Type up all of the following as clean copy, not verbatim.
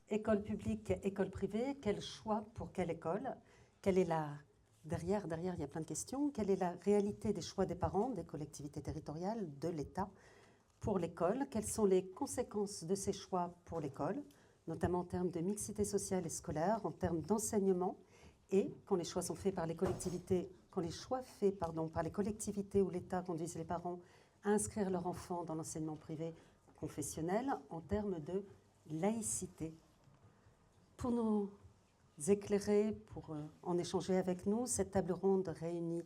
École publique, école privée, quel choix pour quelle école? Quelle est la... Derrière, il y a plein de questions. Quelle est la réalité des choix des parents, des collectivités territoriales, de l'État pour l'école? Quelles sont les conséquences de ces choix pour l'école, notamment en termes de mixité sociale et scolaire, en termes d'enseignement, et quand les choix sont faits par les collectivités, quand les choix faits par les collectivités ou l'État conduisent les parents à inscrire leur enfant dans l'enseignement privé confessionnel, en termes de laïcité. Pour nous éclairer, pour en échanger avec nous, cette table ronde réunit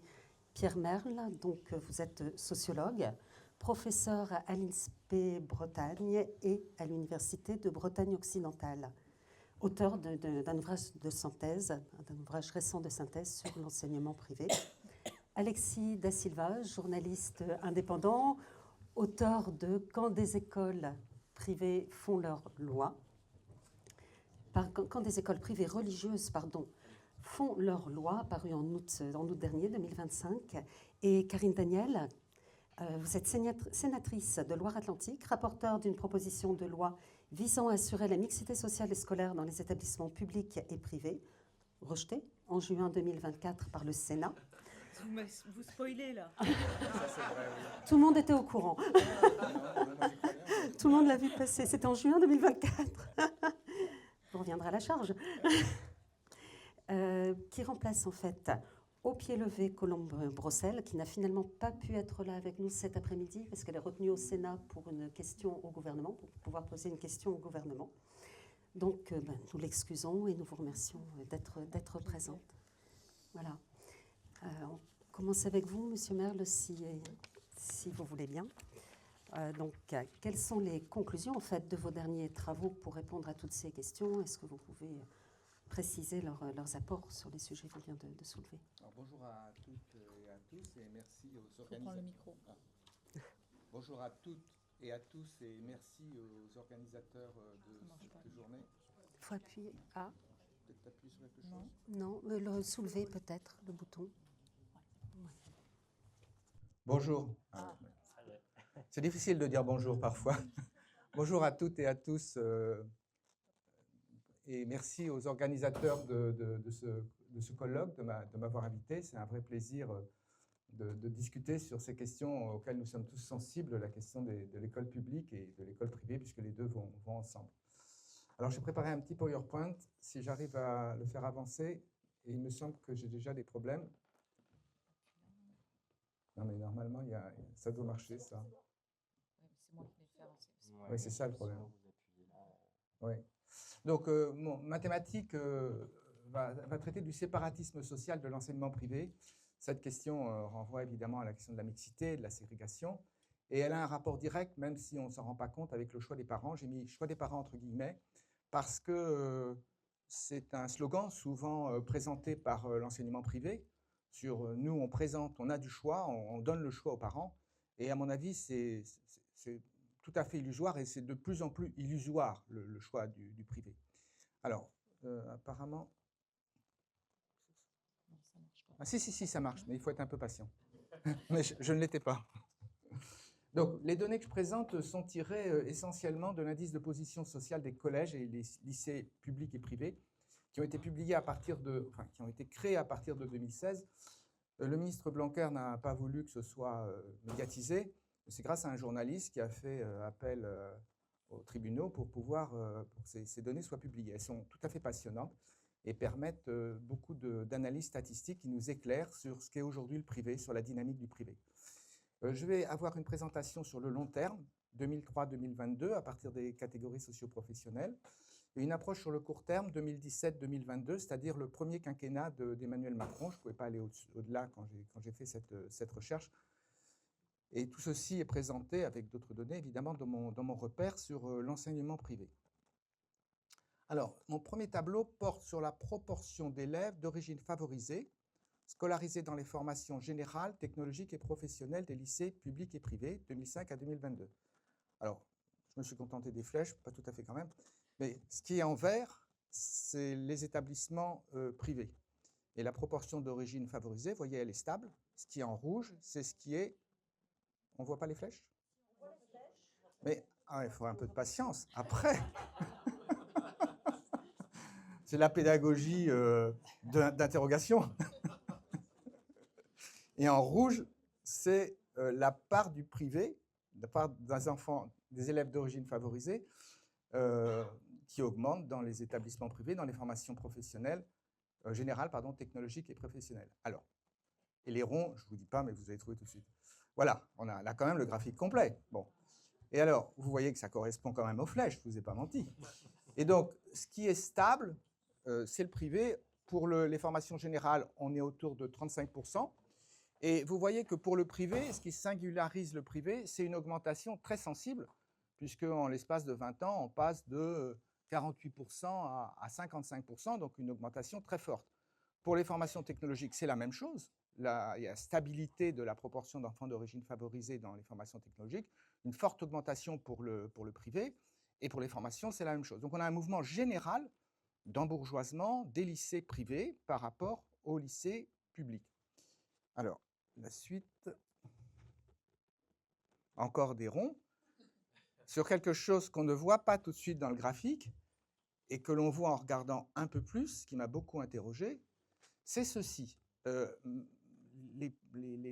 Pierre Merle, donc vous êtes sociologue, professeur à l'INSPE Bretagne et à l'Université de Bretagne occidentale, auteur d'un ouvrage de synthèse, d'un ouvrage récent de synthèse sur l'enseignement privé. Alexis Da Silva, journaliste indépendant, auteur de Quand des écoles privées font leur loi, quand des écoles privées religieuses, font leur loi, paru en août dernier, 2025. Et Karine Daniel, vous êtes sénatrice de Loire-Atlantique, rapporteure d'une proposition de loi visant à assurer la mixité sociale et scolaire dans les établissements publics et privés, rejetée en juin 2024 par le Sénat. Vous spoilez là. Tout le monde était au courant. Tout le monde l'a vu passer. C'était en juin 2024. On reviendra à la charge. Qui remplace en fait au pied levé Colombe Brossel, qui n'a finalement pas pu être là avec nous cet après-midi parce qu'elle est retenue au Sénat pour une question au gouvernement, pour pouvoir poser une question au gouvernement. Donc nous l'excusons et nous vous remercions d'être présente. Voilà. On commence avec vous, Monsieur Merle, si vous voulez bien. Donc, quelles sont les conclusions en fait de vos derniers travaux pour répondre à toutes ces questions? Est-ce que vous pouvez préciser leurs apports sur les sujets qu'on vient de soulever? Alors, bonjour à toutes et à tous et merci aux organisateurs. Le micro. Bonjour à toutes et à tous et merci aux organisateurs de cette journée. Il faut appuyer A. Peut-être appuyer sur quelque chose? Non, le soulever peut-être, le bouton. Ouais. Bonjour. C'est difficile de dire bonjour parfois. Bonjour à toutes et à tous et merci aux organisateurs de ce colloque de m'avoir invité. C'est un vrai plaisir de discuter sur ces questions auxquelles nous sommes tous sensibles, la question de l'école publique et de l'école privée, puisque les deux vont ensemble. Alors, j'ai préparé un petit PowerPoint, si j'arrive à le faire avancer, et il me semble que j'ai déjà des problèmes. Non, mais normalement, ça doit marcher, ça. C'est moi qui l'ai fait avancer. Oui, c'est ça le problème. Oui. Donc, ma thématique va traiter du séparatisme social de l'enseignement privé. Cette question renvoie évidemment à la question de la mixité, de la ségrégation, et elle a un rapport direct, même si on ne s'en rend pas compte, avec le choix des parents. J'ai mis choix des parents entre guillemets, parce que c'est un slogan souvent présenté par l'enseignement privé. Sur nous, on a du choix, on donne le choix aux parents, et à mon avis, c'est tout à fait illusoire, et c'est de plus en plus illusoire le choix du privé. Alors, apparemment... Ah, si, ça marche, mais il faut être un peu patient. Mais je ne l'étais pas. Donc, les données que je présente sont tirées essentiellement de l'indice de position sociale des collèges et les lycées publics et privés, qui ont été publiés qui ont été créés à partir de 2016. Le ministre Blanquer n'a pas voulu que ce soit médiatisé. C'est grâce à un journaliste qui a fait appel aux tribunaux pour que ces données soient publiées. Elles sont tout à fait passionnantes et permettent beaucoup d'analyses statistiques qui nous éclairent sur ce qu'est aujourd'hui le privé, sur la dynamique du privé. Je vais avoir une présentation sur le long terme, 2003-2022, à partir des catégories socio-professionnelles, et une approche sur le court terme, 2017-2022, c'est-à-dire le premier quinquennat d'Emmanuel Macron. Je ne pouvais pas aller au-delà quand j'ai fait cette recherche. Et tout ceci est présenté avec d'autres données, évidemment, dans mon repère sur l'enseignement privé. Alors, mon premier tableau porte sur la proportion d'élèves d'origine favorisée, scolarisés dans les formations générales, technologiques et professionnelles des lycées publics et privés, 2005 à 2022. Alors, je me suis contenté des flèches, pas tout à fait quand même, mais ce qui est en vert, c'est les établissements privés. Et la proportion d'origine favorisée, vous voyez, elle est stable. Ce qui est en rouge, c'est ce qui est... On ne voit pas les flèches? On voit les flèches. Mais Ah, il faut un peu de patience. Après, c'est la pédagogie d'interrogation. Et en rouge, c'est la part du privé, la part des enfants, des élèves d'origine favorisée, qui augmente dans les établissements privés, dans les formations professionnelles, générales, pardon, technologiques et professionnelles. Alors, et les ronds, je ne vous dis pas, mais vous allez trouver tout de suite. Voilà, on a là quand même le graphique complet. Bon. Et alors, vous voyez que ça correspond quand même aux flèches, je ne vous ai pas menti. Et donc, ce qui est stable, c'est le privé. Pour les formations générales, on est autour de 35%. Et vous voyez que pour le privé, ce qui singularise le privé, c'est une augmentation très sensible, puisque en l'espace de 20 ans, on passe de 48% à 55%, donc une augmentation très forte. Pour les formations technologiques, c'est la même chose. Là, il y a stabilité de la proportion d'enfants d'origine favorisée dans les formations technologiques, une forte augmentation pour le privé, et pour les formations, c'est la même chose. Donc on a un mouvement général d'embourgeoisement des lycées privés par rapport aux lycées publics. Alors, la suite, encore des ronds, sur quelque chose qu'on ne voit pas tout de suite dans le graphique et que l'on voit en regardant un peu plus, ce qui m'a beaucoup interrogé, c'est ceci.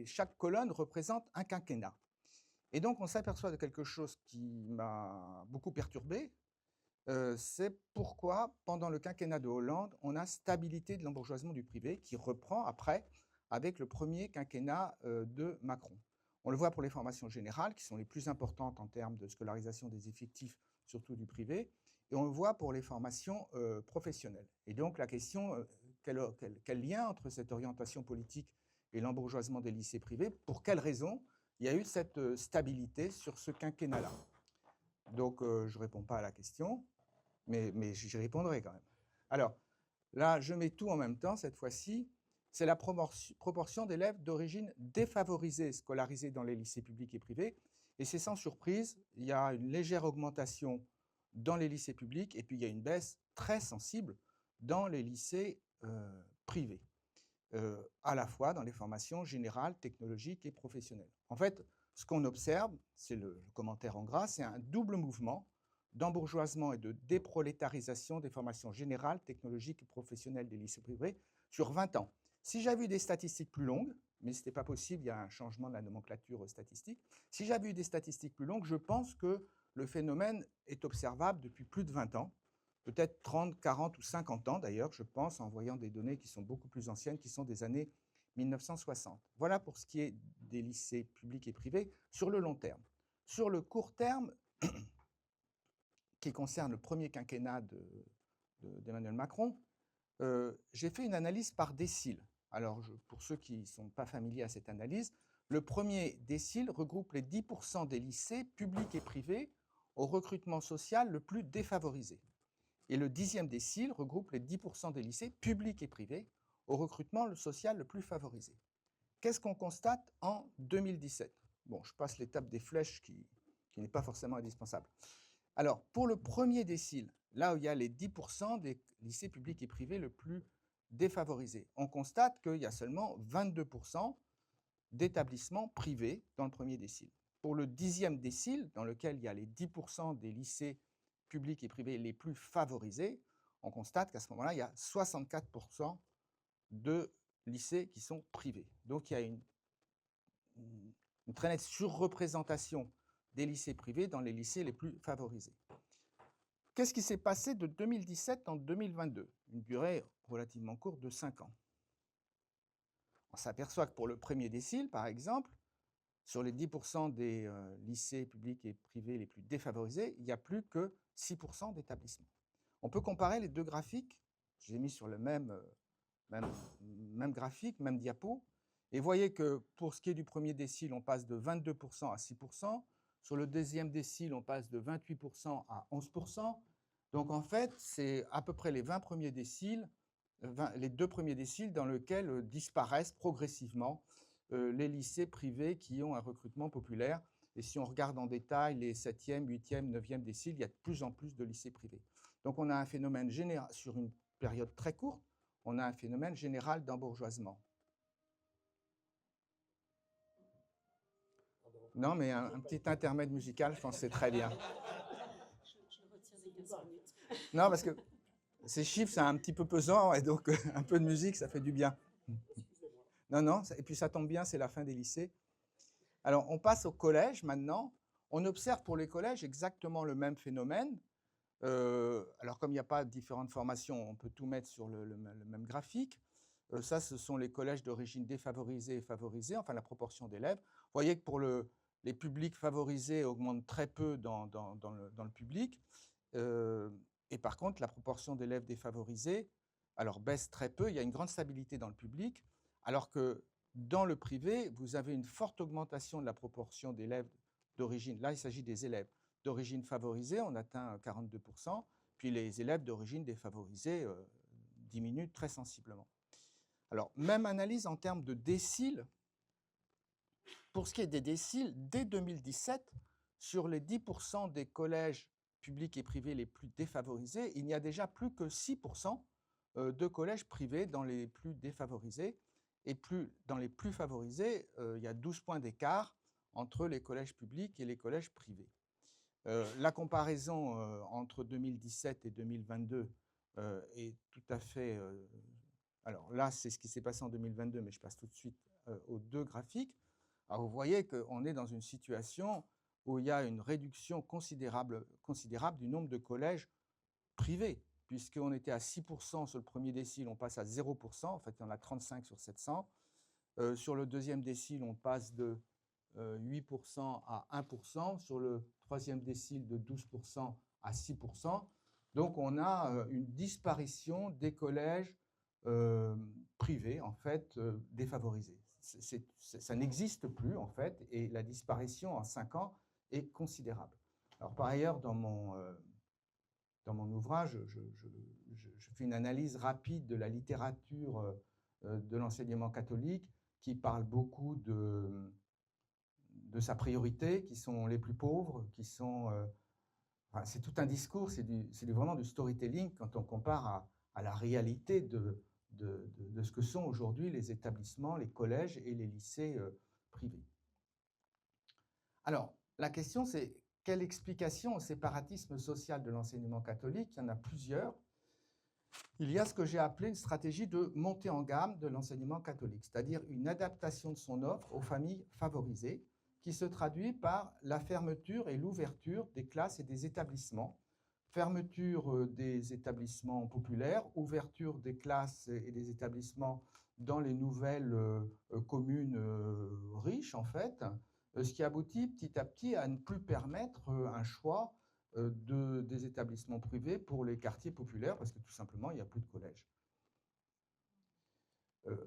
Chaque colonne représente un quinquennat. Et donc, on s'aperçoit de quelque chose qui m'a beaucoup perturbé, c'est pourquoi, pendant le quinquennat de Hollande, on a stabilité de l'embourgeoisement du privé qui reprend après avec le premier quinquennat de Macron. On le voit pour les formations générales, qui sont les plus importantes en termes de scolarisation des effectifs, surtout du privé, et on le voit pour les formations professionnelles. Et donc la question, quel lien entre cette orientation politique et l'embourgeoisement des lycées privés, pour quelles raisons il y a eu cette stabilité sur ce quinquennat-là? Donc je ne réponds pas à la question, mais j'y répondrai quand même. Alors là, je mets tout en même temps cette fois-ci. C'est la proportion d'élèves d'origine défavorisée scolarisés dans les lycées publics et privés. Et c'est sans surprise, il y a une légère augmentation dans les lycées publics et puis il y a une baisse très sensible dans les lycées privés, à la fois dans les formations générales, technologiques et professionnelles. En fait, ce qu'on observe, c'est le commentaire en gras, c'est un double mouvement d'embourgeoisement et de déprolétarisation des formations générales, technologiques et professionnelles des lycées privés sur 20 ans. Si j'avais eu des statistiques plus longues, mais ce n'était pas possible, il y a un changement de la nomenclature statistique, si j'avais eu des statistiques plus longues, je pense que le phénomène est observable depuis plus de 20 ans, peut-être 30, 40 ou 50 ans d'ailleurs, je pense, en voyant des données qui sont beaucoup plus anciennes, qui sont des années 1960. Voilà pour ce qui est des lycées publics et privés sur le long terme. Sur le court terme, qui concerne le premier quinquennat d'Emmanuel Macron, j'ai fait une analyse par décile. Alors, pour ceux qui ne sont pas familiers à cette analyse, le premier décile regroupe les 10% des lycées publics et privés au recrutement social le plus défavorisé. Et le 10e décile regroupe les 10% des lycées publics et privés au recrutement social le plus favorisé. Qu'est-ce qu'on constate en 2017? Bon, je passe l'étape des flèches qui n'est pas forcément indispensable. Alors, pour le premier décile, là où il y a les 10% des lycées publics et privés le plus défavorisés, on constate qu'il y a seulement 22% d'établissements privés dans le premier décile. Pour le 10e décile, dans lequel il y a les 10% des lycées publics et privés les plus favorisés, on constate qu'à ce moment-là, il y a 64% de lycées qui sont privés. Donc, il y a une très nette surreprésentation des lycées privés dans les lycées les plus favorisés. Qu'est-ce qui s'est passé de 2017 en 2022? Une durée relativement courte de 5 ans. On s'aperçoit que pour le premier décile, par exemple, sur les 10% des lycées publics et privés les plus défavorisés, il n'y a plus que 6% d'établissements. On peut comparer les deux graphiques. Je les ai mis sur le même graphique, même diapo. Et voyez que pour ce qui est du premier décile, on passe de 22% à 6%. Sur le deuxième décile, on passe de 28% à 11%. Donc en fait, c'est à peu près les 20 premiers déciles, les 2 premiers déciles dans lesquels disparaissent progressivement les lycées privés qui ont un recrutement populaire. Et si on regarde en détail les 7e, 8e, 9e déciles, il y a de plus en plus de lycées privés. Donc on a un phénomène général, sur une période très courte, on a un phénomène général d'embourgeoisement. Non, mais un petit intermède musical, je pense que c'est très bien. Je le retire des 15 minutes. Non, parce que ces chiffres, c'est un petit peu pesant, et donc un peu de musique, ça fait du bien. Non, non, et puis ça tombe bien, c'est la fin des lycées. Alors, on passe au collège maintenant. On observe pour les collèges exactement le même phénomène. Alors, comme il n'y a pas différentes formations, on peut tout mettre sur le même graphique. Ça, ce sont les collèges d'origine défavorisée et favorisée, enfin la proportion d'élèves. Vous voyez que pour les publics favorisés augmente très peu dans le public. Et par contre, la proportion d'élèves défavorisés, alors baisse très peu. Il y a une grande stabilité dans le public, alors que dans le privé, vous avez une forte augmentation de la proportion d'élèves d'origine. Là, il s'agit des élèves d'origine favorisée, on atteint 42%, puis les élèves d'origine défavorisée diminuent très sensiblement. Alors, même analyse en termes de déciles. Pour ce qui est des déciles, dès 2017, sur les 10% des collèges publics et privés les plus défavorisés, il n'y a déjà plus que 6% de collèges privés dans les plus défavorisés. Et dans les plus favorisés, il y a 12 points d'écart entre les collèges publics et les collèges privés. La comparaison entre 2017 et 2022 est tout à fait... alors là, c'est ce qui s'est passé en 2022, mais je passe tout de suite aux deux graphiques. Alors vous voyez qu'on est dans une situation où il y a une réduction considérable du nombre de collèges privés, puisqu'on était à 6% sur le premier décile, on passe à 0%, en fait il y en a 35 sur 700. Sur le deuxième décile, on passe de 8% à 1%, sur le troisième décile de 12% à 6%. Donc on a une disparition des collèges privés, en fait, défavorisés. Ça n'existe plus, en fait, et la disparition en 5 ans est considérable. Alors par ailleurs, dans mon ouvrage, je fais une analyse rapide de la littérature de l'enseignement catholique qui parle beaucoup de sa priorité, qui sont les plus pauvres, qui sont... enfin, c'est tout un discours, c'est vraiment du storytelling quand on compare à la réalité de ce que sont aujourd'hui les établissements, les collèges et les lycées privés. Alors, la question, c'est quelle explication au séparatisme social de l'enseignement catholique? Il y en a plusieurs. Il y a ce que j'ai appelé une stratégie de montée en gamme de l'enseignement catholique, c'est-à-dire une adaptation de son offre aux familles favorisées, qui se traduit par la fermeture et l'ouverture des classes et des établissements. Fermeture des établissements populaires, ouverture des classes et des établissements dans les nouvelles communes riches, en fait, ce qui aboutit petit à petit à ne plus permettre un choix des établissements privés pour les quartiers populaires, parce que tout simplement, il n'y a plus de collège.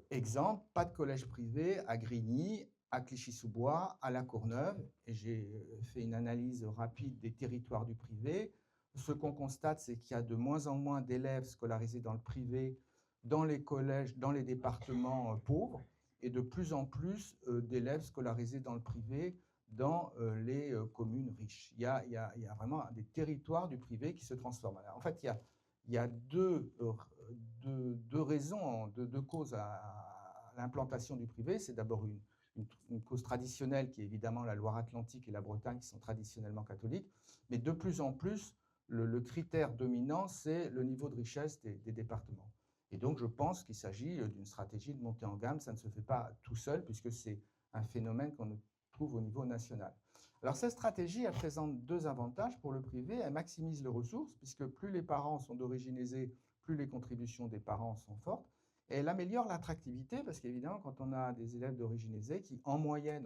Exemple, pas de collège privé à Grigny, à Clichy-sous-Bois, à La Courneuve, et j'ai fait une analyse rapide des territoires du privé. Ce qu'on constate, c'est qu'il y a de moins en moins d'élèves scolarisés dans le privé, dans les collèges, dans les départements pauvres, et de plus en plus d'élèves scolarisés dans le privé, dans les communes riches. Il y a vraiment des territoires du privé qui se transforment. Alors, en fait, il y a deux raisons, deux causes à l'implantation du privé. C'est d'abord une cause traditionnelle qui est évidemment la Loire-Atlantique et la Bretagne qui sont traditionnellement catholiques, mais de plus en plus, le critère dominant, c'est le niveau de richesse des départements. Et donc, je pense qu'il s'agit d'une stratégie de montée en gamme. Ça ne se fait pas tout seul, puisque c'est un phénomène qu'on trouve au niveau national. Alors, cette stratégie, elle présente deux avantages pour le privé. Elle maximise les ressources, puisque plus les parents sont d'origine aisée, plus les contributions des parents sont fortes. Et elle améliore l'attractivité, parce qu'évidemment, quand on a des élèves d'origine aisée qui, en moyenne,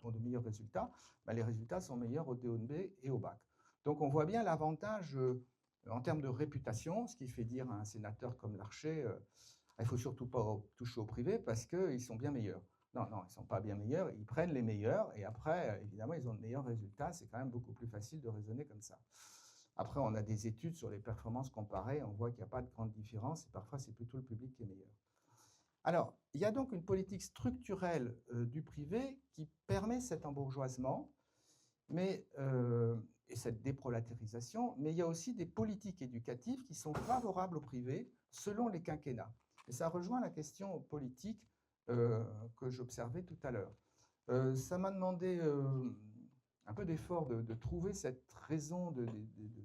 ont de meilleurs résultats, les résultats sont meilleurs au DO2B et au bac. Donc, on voit bien l'avantage en termes de réputation, ce qui fait dire à un sénateur comme Larcher, il ne faut surtout pas toucher au privé parce qu'ils sont bien meilleurs. Non, non, ils ne sont pas bien meilleurs, ils prennent les meilleurs, et après, évidemment, ils ont de meilleurs résultats. C'est quand même beaucoup plus facile de raisonner comme ça. Après, on a des études sur les performances comparées, on voit qu'il n'y a pas de grande différence, et parfois, c'est plutôt le public qui est meilleur. Alors, il y a donc une politique structurelle du privé qui permet cet embourgeoisement, et cette déprolétarisation, mais il y a aussi des politiques éducatives qui sont favorables au privé selon les quinquennats. Et ça rejoint la question politique que j'observais tout à l'heure. Ça m'a demandé un peu d'effort de trouver cette raison de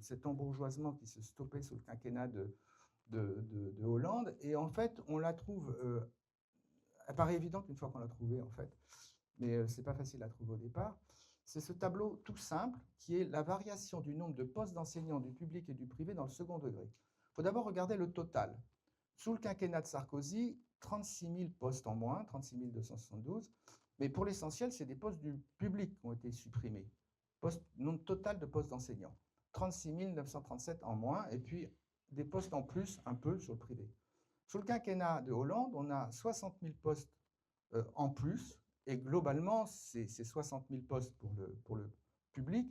cet embourgeoisement qui se stoppait sous le quinquennat de Hollande. Et en fait, on la trouve, elle paraît évidente une fois qu'on l'a trouvée, en fait, mais ce n'est pas facile à trouver au départ. C'est ce tableau tout simple qui est la variation du nombre de postes d'enseignants du public et du privé dans le second degré. Il faut d'abord regarder le total. Sous le quinquennat de Sarkozy, 36 000 postes en moins, 36 272, mais pour l'essentiel, c'est des postes du public qui ont été supprimés. Nombre total de postes d'enseignants, 36 937 en moins, et puis des postes en plus un peu sur le privé. Sous le quinquennat de Hollande, on a 60 000 postes en plus, et globalement, c'est 60 000 postes pour le public.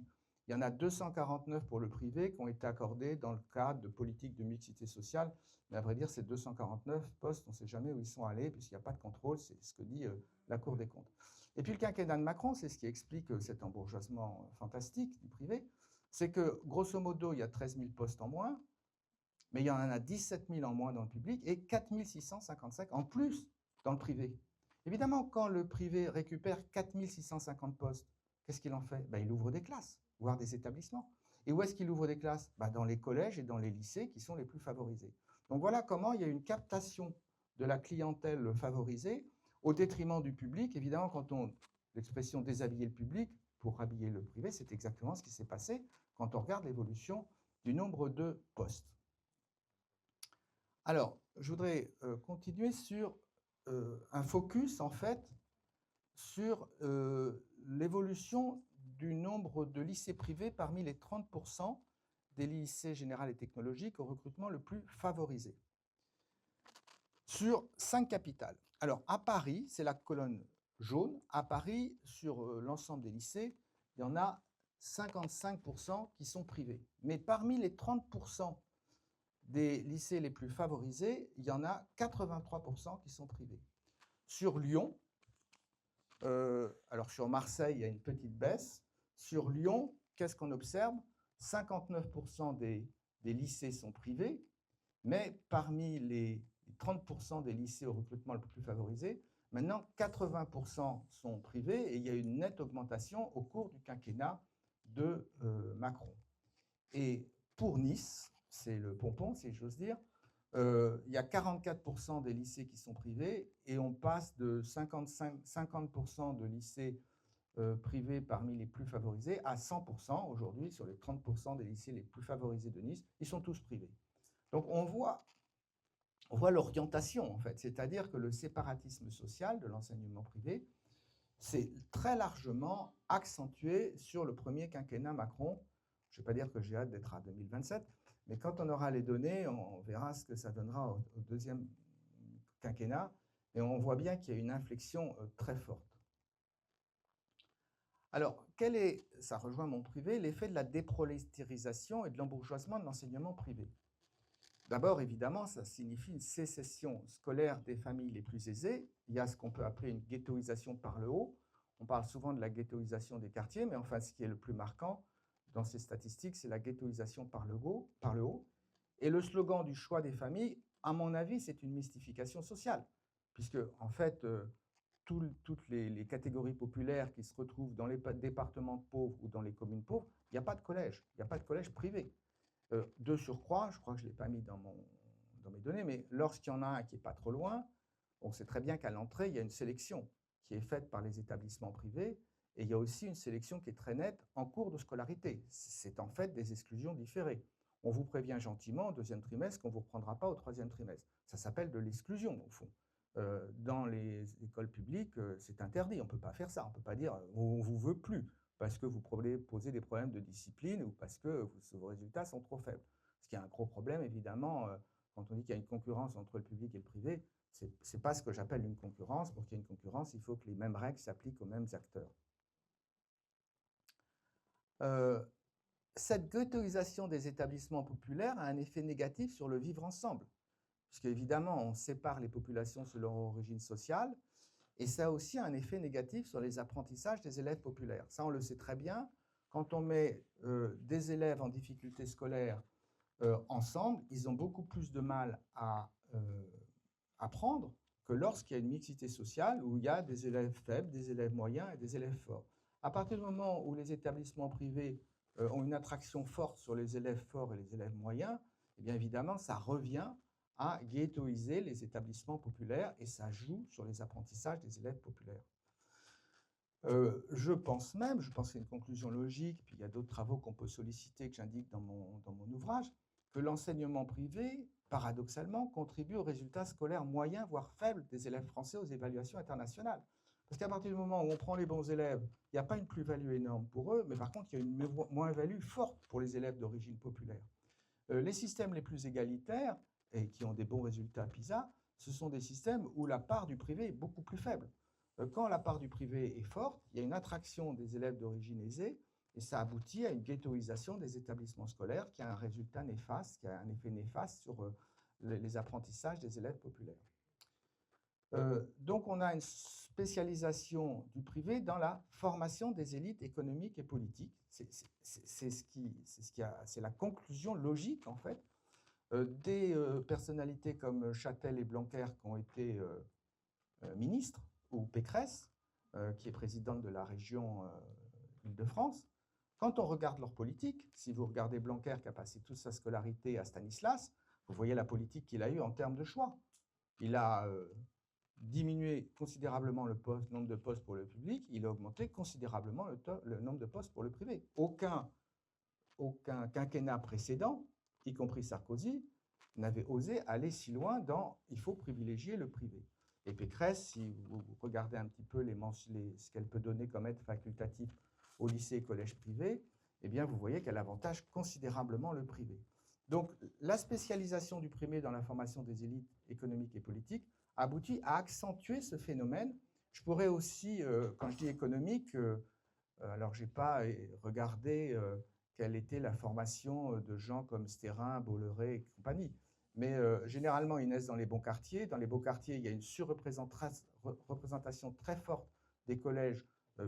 Il y en a 249 pour le privé qui ont été accordés dans le cadre de politiques de mixité sociale. Mais à vrai dire, ces 249 postes, on ne sait jamais où ils sont allés, puisqu'il n'y a pas de contrôle, c'est ce que dit la Cour des comptes. Et puis le quinquennat de Macron, c'est ce qui explique cet embourgeoisement fantastique du privé, c'est que, grosso modo, il y a 13 000 postes en moins, mais il y en a 17 000 en moins dans le public et 4 655 en plus dans le privé. Évidemment, quand le privé récupère 4 650 postes, qu'est-ce qu'il en fait? Il ouvre des classes, voire des établissements. Et où est-ce qu'il ouvre des classes? Dans les collèges et dans les lycées qui sont les plus favorisés. Donc voilà comment il y a une captation de la clientèle favorisée au détriment du public. Évidemment, quand l'expression déshabiller le public pour habiller le privé, c'est exactement ce qui s'est passé quand on regarde l'évolution du nombre de postes. Alors, je voudrais continuer sur un focus, en fait, sur l'évolution du nombre de lycées privés parmi les 30% des lycées généraux et technologiques au recrutement le plus favorisé. Sur 5 capitales. Alors, à Paris, c'est la colonne jaune. À Paris, sur l'ensemble des lycées, il y en a 55% qui sont privés. Mais parmi les 30% des lycées les plus favorisés, il y en a 83% qui sont privés. Sur Lyon, alors sur Marseille, il y a une petite baisse. Sur Lyon, qu'est-ce qu'on observe? 59% des lycées sont privés, mais parmi les 30% des lycées au recrutement le plus favorisé, maintenant 80% sont privés et il y a une nette augmentation au cours du quinquennat de Macron. Et pour Nice, c'est le pompon, si j'ose dire, il y a 44% des lycées qui sont privés et on passe de 50% de lycées privés parmi les plus favorisés à 100% aujourd'hui sur les 30% des lycées les plus favorisés de Nice, ils sont tous privés. Donc on voit l'orientation en fait, c'est-à-dire que le séparatisme social de l'enseignement privé s'est très largement accentué sur le premier quinquennat Macron. Je ne vais pas dire que j'ai hâte d'être à 2027, mais quand on aura les données, on verra ce que ça donnera au deuxième quinquennat, et on voit bien qu'il y a une inflexion très forte. Alors, quel est, ça rejoint mon privé, l'effet de la déprolétarisation et de l'embourgeoisement de l'enseignement privé? D'abord, évidemment, ça signifie une sécession scolaire des familles les plus aisées. Il y a ce qu'on peut appeler une ghettoisation par le haut. On parle souvent de la ghettoisation des quartiers, mais enfin, ce qui est le plus marquant dans ces statistiques, c'est la ghettoisation par le haut. Et le slogan du choix des familles, à mon avis, c'est une mystification sociale, puisque, en fait, toutes les catégories populaires qui se retrouvent dans les départements pauvres ou dans les communes pauvres, il n'y a pas de collège, il n'y a pas de collège privé. De surcroît, je crois que je ne l'ai pas mis dans mes données, mais lorsqu'il y en a un qui n'est pas trop loin, on sait très bien qu'à l'entrée, il y a une sélection qui est faite par les établissements privés, et il y a aussi une sélection qui est très nette en cours de scolarité. C'est en fait des exclusions différées. On vous prévient gentiment au deuxième trimestre qu'on ne vous reprendra pas au troisième trimestre. Ça s'appelle de l'exclusion, au fond. Dans les écoles publiques, c'est interdit, on ne peut pas faire ça, on ne peut pas dire on ne vous veut plus parce que vous posez des problèmes de discipline ou parce que vos résultats sont trop faibles. Ce qui est un gros problème, évidemment, quand on dit qu'il y a une concurrence entre le public et le privé, ce n'est pas ce que j'appelle une concurrence. Pour qu'il y ait une concurrence, il faut que les mêmes règles s'appliquent aux mêmes acteurs. Cette ghettoisation des établissements populaires a un effet négatif sur le vivre ensemble, puisque évidemment, on sépare les populations selon leur origine sociale, et ça a aussi un effet négatif sur les apprentissages des élèves populaires. Ça, on le sait très bien. Quand on met des élèves en difficulté scolaire ensemble, ils ont beaucoup plus de mal à apprendre que lorsqu'il y a une mixité sociale où il y a des élèves faibles, des élèves moyens et des élèves forts. À partir du moment où les établissements privés ont une attraction forte sur les élèves forts et les élèves moyens, eh bien évidemment, ça revient à ghettoiser les établissements populaires et ça joue sur les apprentissages des élèves populaires. Je pense que c'est une conclusion logique, puis il y a d'autres travaux qu'on peut solliciter, que j'indique dans mon ouvrage, que l'enseignement privé, paradoxalement, contribue aux résultats scolaires moyens, voire faibles, des élèves français aux évaluations internationales. Parce qu'à partir du moment où on prend les bons élèves, il n'y a pas une plus-value énorme pour eux, mais par contre, il y a une moins-value forte pour les élèves d'origine populaire. Les systèmes les plus égalitaires, et qui ont des bons résultats à PISA, ce sont des systèmes où la part du privé est beaucoup plus faible. Quand la part du privé est forte, il y a une attraction des élèves d'origine aisée, et ça aboutit à une ghettoisation des établissements scolaires qui a un résultat néfaste, qui a un effet néfaste sur les apprentissages des élèves populaires. Donc on a une spécialisation du privé dans la formation des élites économiques et politiques. C'est la conclusion logique, en fait, des personnalités comme Châtel et Blanquer qui ont été ministres, ou Pécresse, qui est présidente de la région Île-de-France. Quand on regarde leur politique, si vous regardez Blanquer qui a passé toute sa scolarité à Stanislas, vous voyez la politique qu'il a eue en termes de choix. Il a diminué considérablement le nombre de postes pour le public, il a augmenté considérablement le nombre de postes pour le privé. Aucun quinquennat précédent, y compris Sarkozy, n'avait osé aller si loin dans « il faut privilégier le privé ». Et Pécresse, si vous regardez un petit peu ce qu'elle peut donner comme aide facultative au lycée et collège privé, eh bien vous voyez qu'elle avantage considérablement le privé. Donc la spécialisation du privé dans la formation des élites économiques et politiques aboutit à accentuer ce phénomène. Je pourrais aussi, quand je dis économique, alors je n'ai pas regardé quelle était la formation de gens comme Stérin, Bolloré et compagnie. Mais généralement, ils naissent dans les bons quartiers. Dans les beaux quartiers, il y a une surreprésentation très forte des collèges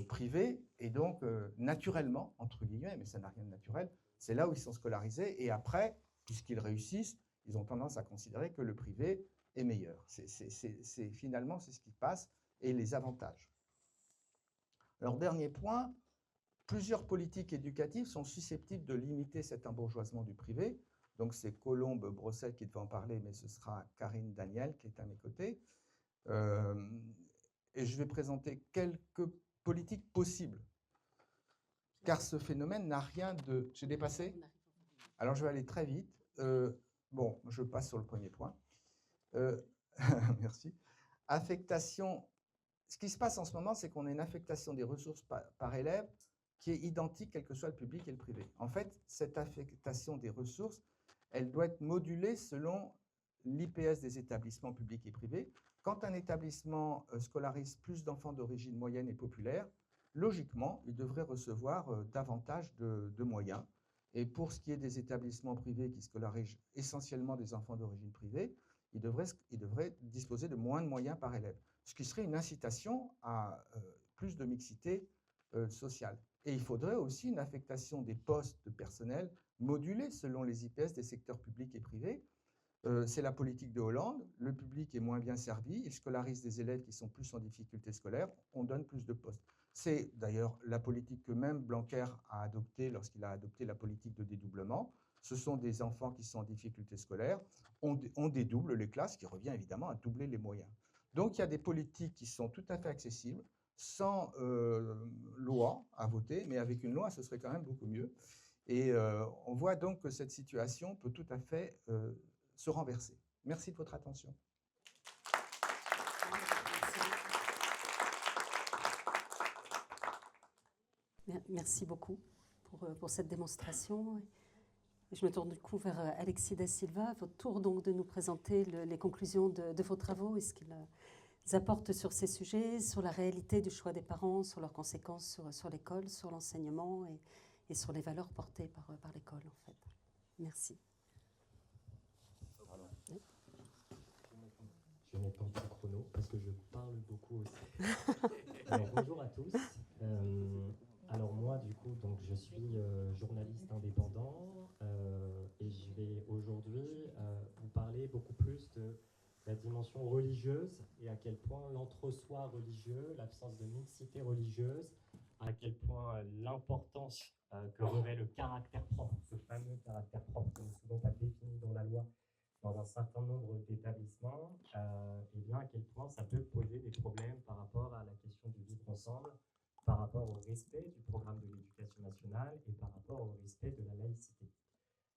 privés. Et donc, naturellement, entre guillemets, mais ça n'a rien de naturel, c'est là où ils sont scolarisés. Et après, puisqu'ils réussissent, ils ont tendance à considérer que le privé est meilleur. Finalement, c'est ce qui passe et les avantages. Alors, dernier point, plusieurs politiques éducatives sont susceptibles de limiter cet embourgeoisement du privé. Donc, c'est Colombe Brossel qui devait en parler, mais ce sera Karine Daniel qui est à mes côtés. Et je vais présenter quelques politiques possibles. Car ce phénomène n'a rien de... J'ai dépassé ? Alors, je vais aller très vite. Bon, je passe sur le premier point. Merci. Affectation. Ce qui se passe en ce moment, c'est qu'on a une affectation des ressources par élève qui est identique, quel que soit le public et le privé. En fait, cette affectation des ressources, elle doit être modulée selon l'IPS des établissements publics et privés. Quand un établissement scolarise plus d'enfants d'origine moyenne et populaire, logiquement, il devrait recevoir davantage de moyens. Et pour ce qui est des établissements privés qui scolarisent essentiellement des enfants d'origine privée, ils devraient disposer de moins de moyens par élève, ce qui serait une incitation à plus de mixité sociale. Et il faudrait aussi une affectation des postes de personnel modulée selon les IPS des secteurs publics et privés. C'est la politique de Hollande. Le public est moins bien servi. Il scolarise des élèves qui sont plus en difficulté scolaire. On donne plus de postes. C'est d'ailleurs la politique que même Blanquer a adoptée lorsqu'il a adopté la politique de dédoublement. Ce sont des enfants qui sont en difficulté scolaire. On dédouble les classes, qui revient évidemment à doubler les moyens. Donc il y a des politiques qui sont tout à fait accessibles, sans loi à voter, mais avec une loi, ce serait quand même beaucoup mieux. Et on voit donc que cette situation peut tout à fait se renverser. Merci de votre attention. Merci beaucoup pour cette démonstration. Je me tourne du coup vers Alexis Da Silva. À votre tour donc de nous présenter les conclusions de vos travaux et ce qu'ils apportent sur ces sujets, sur la réalité du choix des parents, sur leurs conséquences sur l'école, sur l'enseignement et sur les valeurs portées par l'école en fait. Merci. Oui. Je n'ai pas de chrono parce que je parle beaucoup aussi. Bonjour à tous. Alors moi, du coup, donc, je suis journaliste indépendant et je vais aujourd'hui vous parler beaucoup plus de la dimension religieuse et à quel point l'entre-soi religieux, l'absence de mixité religieuse à quel point l'importance que revêt le caractère propre, ce fameux caractère propre qui n'est souvent pas défini dans la loi dans un certain nombre d'établissements, et bien à quel point ça peut poser des problèmes par rapport à la question du vivre ensemble, par rapport au respect du programme de l'éducation nationale et par rapport au respect de la laïcité.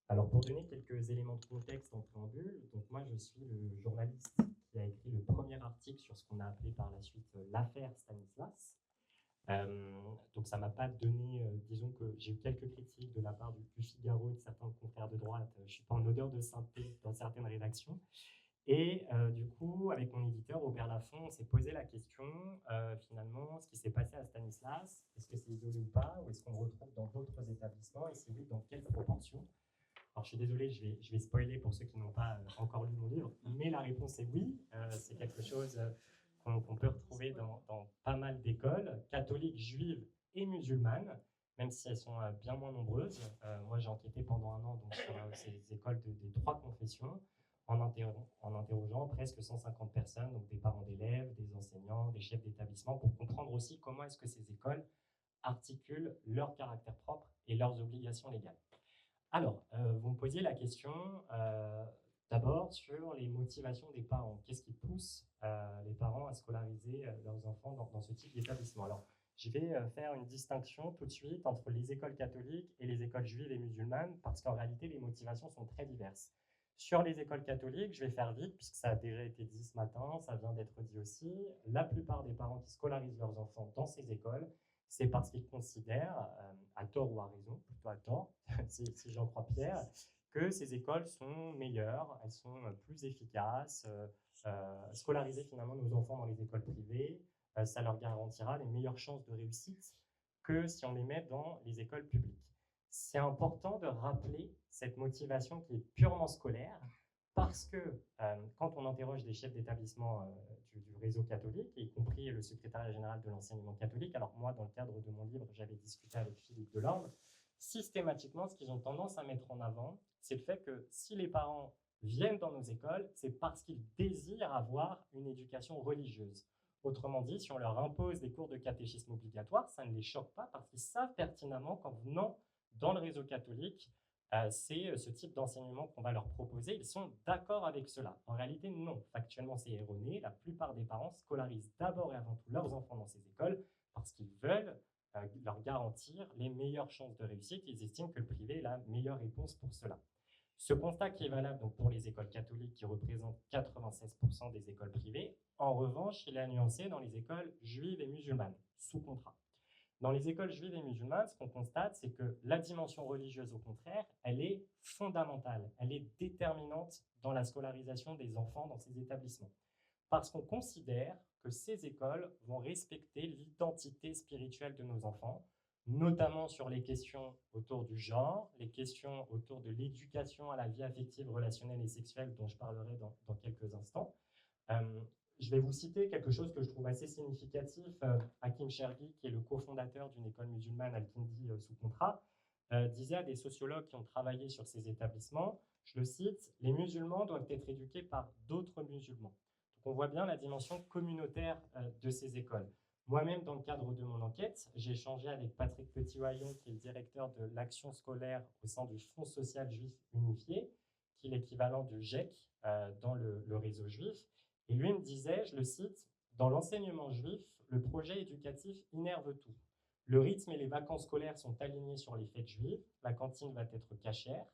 Alors, pour donner quelques éléments de contexte en préambule, donc moi je suis le journaliste qui a écrit le premier article sur ce qu'on a appelé par la suite l'affaire Stanislas. Donc ça m'a pas donné, disons que j'ai eu quelques critiques de la part du Figaro et de certains confrères de droite. Je suis pas en odeur de sainteté dans certaines rédactions. Et du coup, avec mon éditeur Robert Laffont, on s'est posé la question, finalement, ce qui s'est passé à Stanislas, est-ce que c'est isolé ou pas, ou est-ce qu'on le retrouve dans d'autres établissements, et si oui, dans quelle proportion? Alors, je suis désolé, je vais spoiler pour ceux qui n'ont pas encore lu mon livre, mais la réponse est oui. C'est quelque chose qu'on peut retrouver dans pas mal d'écoles, catholiques, juives et musulmanes, même si elles sont bien moins nombreuses. Moi, j'ai enquêté pendant un an donc, sur ces écoles des 3 confessions, en interrogeant presque 150 personnes, donc des parents d'élèves, des enseignants, des chefs d'établissement, pour comprendre aussi comment est-ce que ces écoles articulent leur caractère propre et leurs obligations légales. Alors, vous me posiez la question d'abord sur les motivations des parents. Qu'est-ce qui pousse les parents à scolariser leurs enfants dans ce type d'établissement? Alors, je vais faire une distinction tout de suite entre les écoles catholiques et les écoles juives et musulmanes, parce qu'en réalité, les motivations sont très diverses. Sur les écoles catholiques, je vais faire vite, puisque ça a déjà été dit ce matin, ça vient d'être dit aussi. La plupart des parents qui scolarisent leurs enfants dans ces écoles, c'est parce qu'ils considèrent, à tort ou à raison, plutôt à tort, si j'en crois Pierre, que ces écoles sont meilleures, elles sont plus efficaces. Scolariser finalement nos enfants dans les écoles privées, ça leur garantira les meilleures chances de réussite que si on les met dans les écoles publiques. C'est important de rappeler cette motivation qui est purement scolaire, parce que quand on interroge des chefs d'établissement du réseau catholique, y compris le secrétariat général de l'enseignement catholique, alors moi, dans le cadre de mon livre, j'avais discuté avec Philippe Delorme, systématiquement, ce qu'ils ont tendance à mettre en avant, c'est le fait que si les parents viennent dans nos écoles, c'est parce qu'ils désirent avoir une éducation religieuse. Autrement dit, si on leur impose des cours de catéchisme obligatoires, ça ne les choque pas parce qu'ils savent pertinemment qu'en venant dans le réseau catholique, c'est ce type d'enseignement qu'on va leur proposer. Ils sont d'accord avec cela. En réalité, non. Factuellement, c'est erroné. La plupart des parents scolarisent d'abord et avant tout leurs enfants dans ces écoles parce qu'ils veulent leur garantir les meilleures chances de réussite. Ils estiment que le privé est la meilleure réponse pour cela. Ce constat qui est valable donc, pour les écoles catholiques qui représentent 96% des écoles privées, en revanche, il est nuancé dans les écoles juives et musulmanes, sous contrat. Dans les écoles juives et musulmanes, ce qu'on constate, c'est que la dimension religieuse, au contraire, elle est fondamentale, elle est déterminante dans la scolarisation des enfants dans ces établissements. Parce qu'on considère que ces écoles vont respecter l'identité spirituelle de nos enfants, notamment sur les questions autour du genre, les questions autour de l'éducation à la vie affective, relationnelle et sexuelle, dont je parlerai dans quelques instants. Je vais vous citer quelque chose que je trouve assez significatif. Hakim Shergi, qui est le cofondateur d'une école musulmane, Al-Kindi, sous contrat, disait à des sociologues qui ont travaillé sur ces établissements, je le cite, « Les musulmans doivent être éduqués par d'autres musulmans ». Donc on voit bien la dimension communautaire de ces écoles. Moi-même, dans le cadre de mon enquête, j'ai échangé avec Patrick Petit-Waillon, qui est le directeur de l'action scolaire au sein du Fonds social juif unifié, qui est l'équivalent du GIEC dans le réseau juif. Et lui me disait, je le cite, « Dans l'enseignement juif, le projet éducatif innerve tout. Le rythme et les vacances scolaires sont alignés sur les fêtes juives, la cantine va être cachère.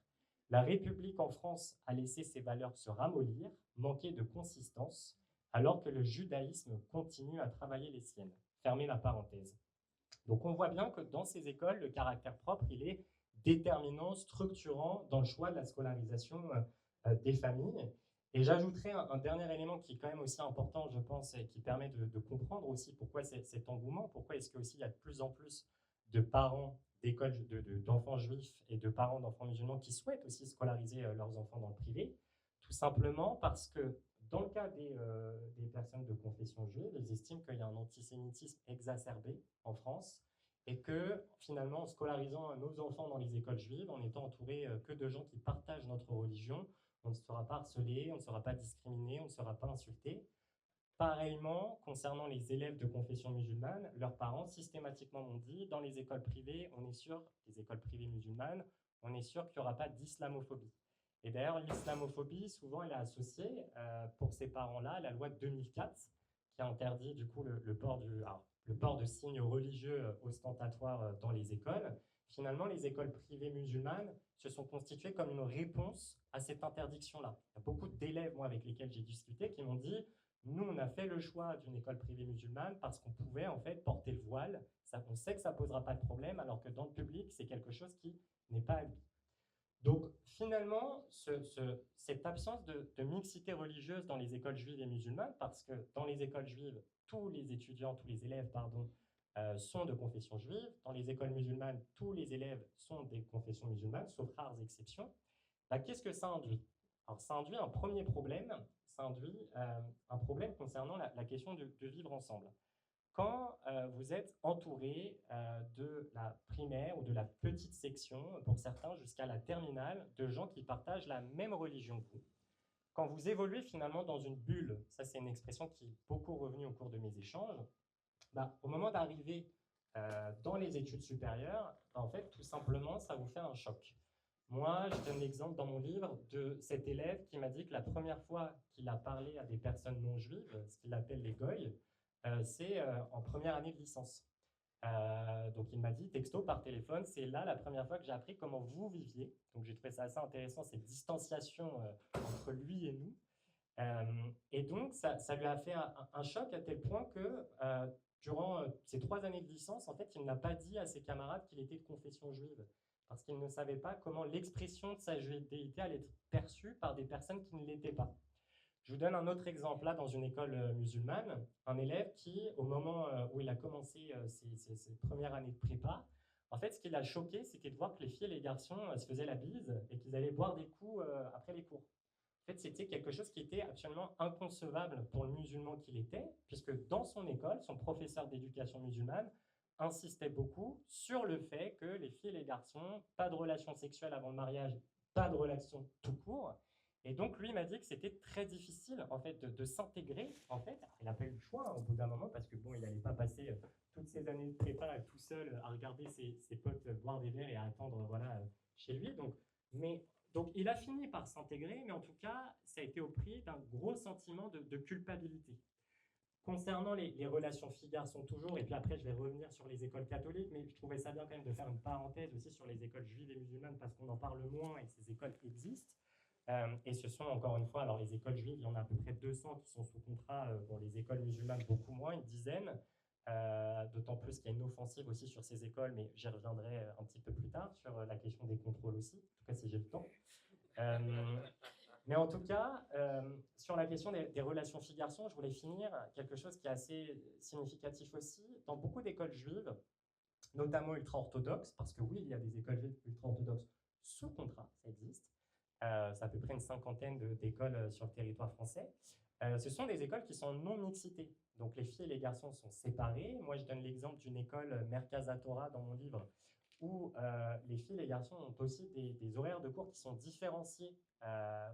La République en France a laissé ses valeurs se ramollir, manquer de consistance, alors que le judaïsme continue à travailler les siennes. » Fermez la parenthèse. Donc on voit bien que dans ces écoles, le caractère propre, il est déterminant, structurant dans le choix de la scolarisation des familles. Et j'ajouterai un dernier élément qui est quand même aussi important, je pense, et qui permet de comprendre aussi pourquoi cet engouement, pourquoi est-ce qu'il y a de plus en plus de parents d'écoles d'enfants juifs et de parents d'enfants musulmans qui souhaitent aussi scolariser leurs enfants dans le privé, tout simplement parce que dans le cas des personnes de confession juive, ils estiment qu'il y a un antisémitisme exacerbé en France et que finalement, en scolarisant nos enfants dans les écoles juives, en étant entourés que de gens qui partagent notre religion, on ne sera pas harcelé, on ne sera pas discriminé, on ne sera pas insulté. Pareillement, concernant les élèves de confession musulmane, leurs parents systématiquement m'ont dit, dans les écoles privées, on est sûr, les écoles privées musulmanes, on est sûr qu'il n'y aura pas d'islamophobie. Et d'ailleurs, l'islamophobie, souvent, elle est associée, pour ces parents-là, à la loi de 2004, qui interdit du coup le port de signes religieux ostentatoires dans les écoles. Finalement, les écoles privées musulmanes se sont constituées comme une réponse à cette interdiction-là. Il y a beaucoup d'élèves, moi, avec lesquels j'ai discuté, qui m'ont dit « Nous, on a fait le choix d'une école privée musulmane parce qu'on pouvait, en fait, porter le voile. On sait que ça ne posera pas de problème, alors que dans le public, c'est quelque chose qui n'est pas admis. » Donc, finalement, cette absence de mixité religieuse dans les écoles juives et musulmanes, parce que dans les écoles juives, tous les élèves, sont de confession juive. Dans les écoles musulmanes, tous les élèves sont des confessions musulmanes, sauf rares exceptions. Bah, qu'est-ce que ça induit? Alors, ça induit un premier problème, ça induit un problème concernant la question de vivre ensemble. Quand vous êtes entouré de la primaire ou de la petite section, pour certains jusqu'à la terminale, de gens qui partagent la même religion que vous, quand vous évoluez finalement dans une bulle, ça c'est une expression qui est beaucoup revenue au cours de mes échanges, bah, au moment d'arriver dans les études supérieures, en fait, tout simplement, ça vous fait un choc. Moi, je donne l'exemple dans mon livre de cet élève qui m'a dit que la première fois qu'il a parlé à des personnes non juives, ce qu'il appelle les goïs, c'est en première année de licence. Donc il m'a dit texto par téléphone, c'est là la première fois que j'ai appris comment vous viviez. Donc j'ai trouvé ça assez intéressant, cette distanciation entre lui et nous. Et donc ça lui a fait un choc à tel point que durant ces 3 années de licence, en fait, il n'a pas dit à ses camarades qu'il était de confession juive, parce qu'il ne savait pas comment l'expression de sa judaïté allait être perçue par des personnes qui ne l'étaient pas. Je vous donne un autre exemple là dans une école musulmane, un élève qui, au moment où il a commencé ses premières années de prépa, en fait, ce qui l'a choqué, c'était de voir que les filles et les garçons se faisaient la bise et qu'ils allaient boire des coups après les cours. En fait, c'était quelque chose qui était absolument inconcevable pour le musulman qu'il était, puisque dans son école, son professeur d'éducation musulmane insistait beaucoup sur le fait que les filles et les garçons, pas de relations sexuelles avant le mariage, pas de relations tout court. Et donc, lui m'a dit que c'était très difficile, en fait, de s'intégrer, en fait. Il n'a pas eu le choix, hein, au bout d'un moment, parce que, bon, il n'allait pas passer toutes ces années de prépa tout seul à regarder ses potes boire des verres et à attendre, voilà, chez lui. Donc, il a fini par s'intégrer, mais en tout cas, ça a été au prix d'un gros sentiment de culpabilité. Concernant les relations filles-garçons toujours, et puis après, je vais revenir sur les écoles catholiques, mais je trouvais ça bien quand même de faire une parenthèse aussi sur les écoles juives et musulmanes, parce qu'on en parle moins et ces écoles existent. Et ce sont encore une fois, alors les écoles juives, il y en a à peu près 200 qui sont sous contrat, bon, les écoles musulmanes beaucoup moins, une dizaine, d'autant plus qu'il y a une offensive aussi sur ces écoles, mais j'y reviendrai un petit peu plus tard sur la question des contrôles aussi, en tout cas si j'ai le temps. Mais en tout cas, sur la question des relations filles-garçons, je voulais finir quelque chose qui est assez significatif aussi. Dans beaucoup d'écoles juives, notamment ultra-orthodoxes, parce que oui, il y a des écoles juives ultra-orthodoxes sous contrat, ça existe, c'est à peu près une cinquantaine d'écoles sur le territoire français. Ce sont des écoles qui sont en non-mixité. Donc les filles et les garçons sont séparés. Moi, je donne l'exemple d'une école Merkaz HaTorah dans mon livre, où les filles et les garçons ont aussi des horaires de cours qui sont différenciés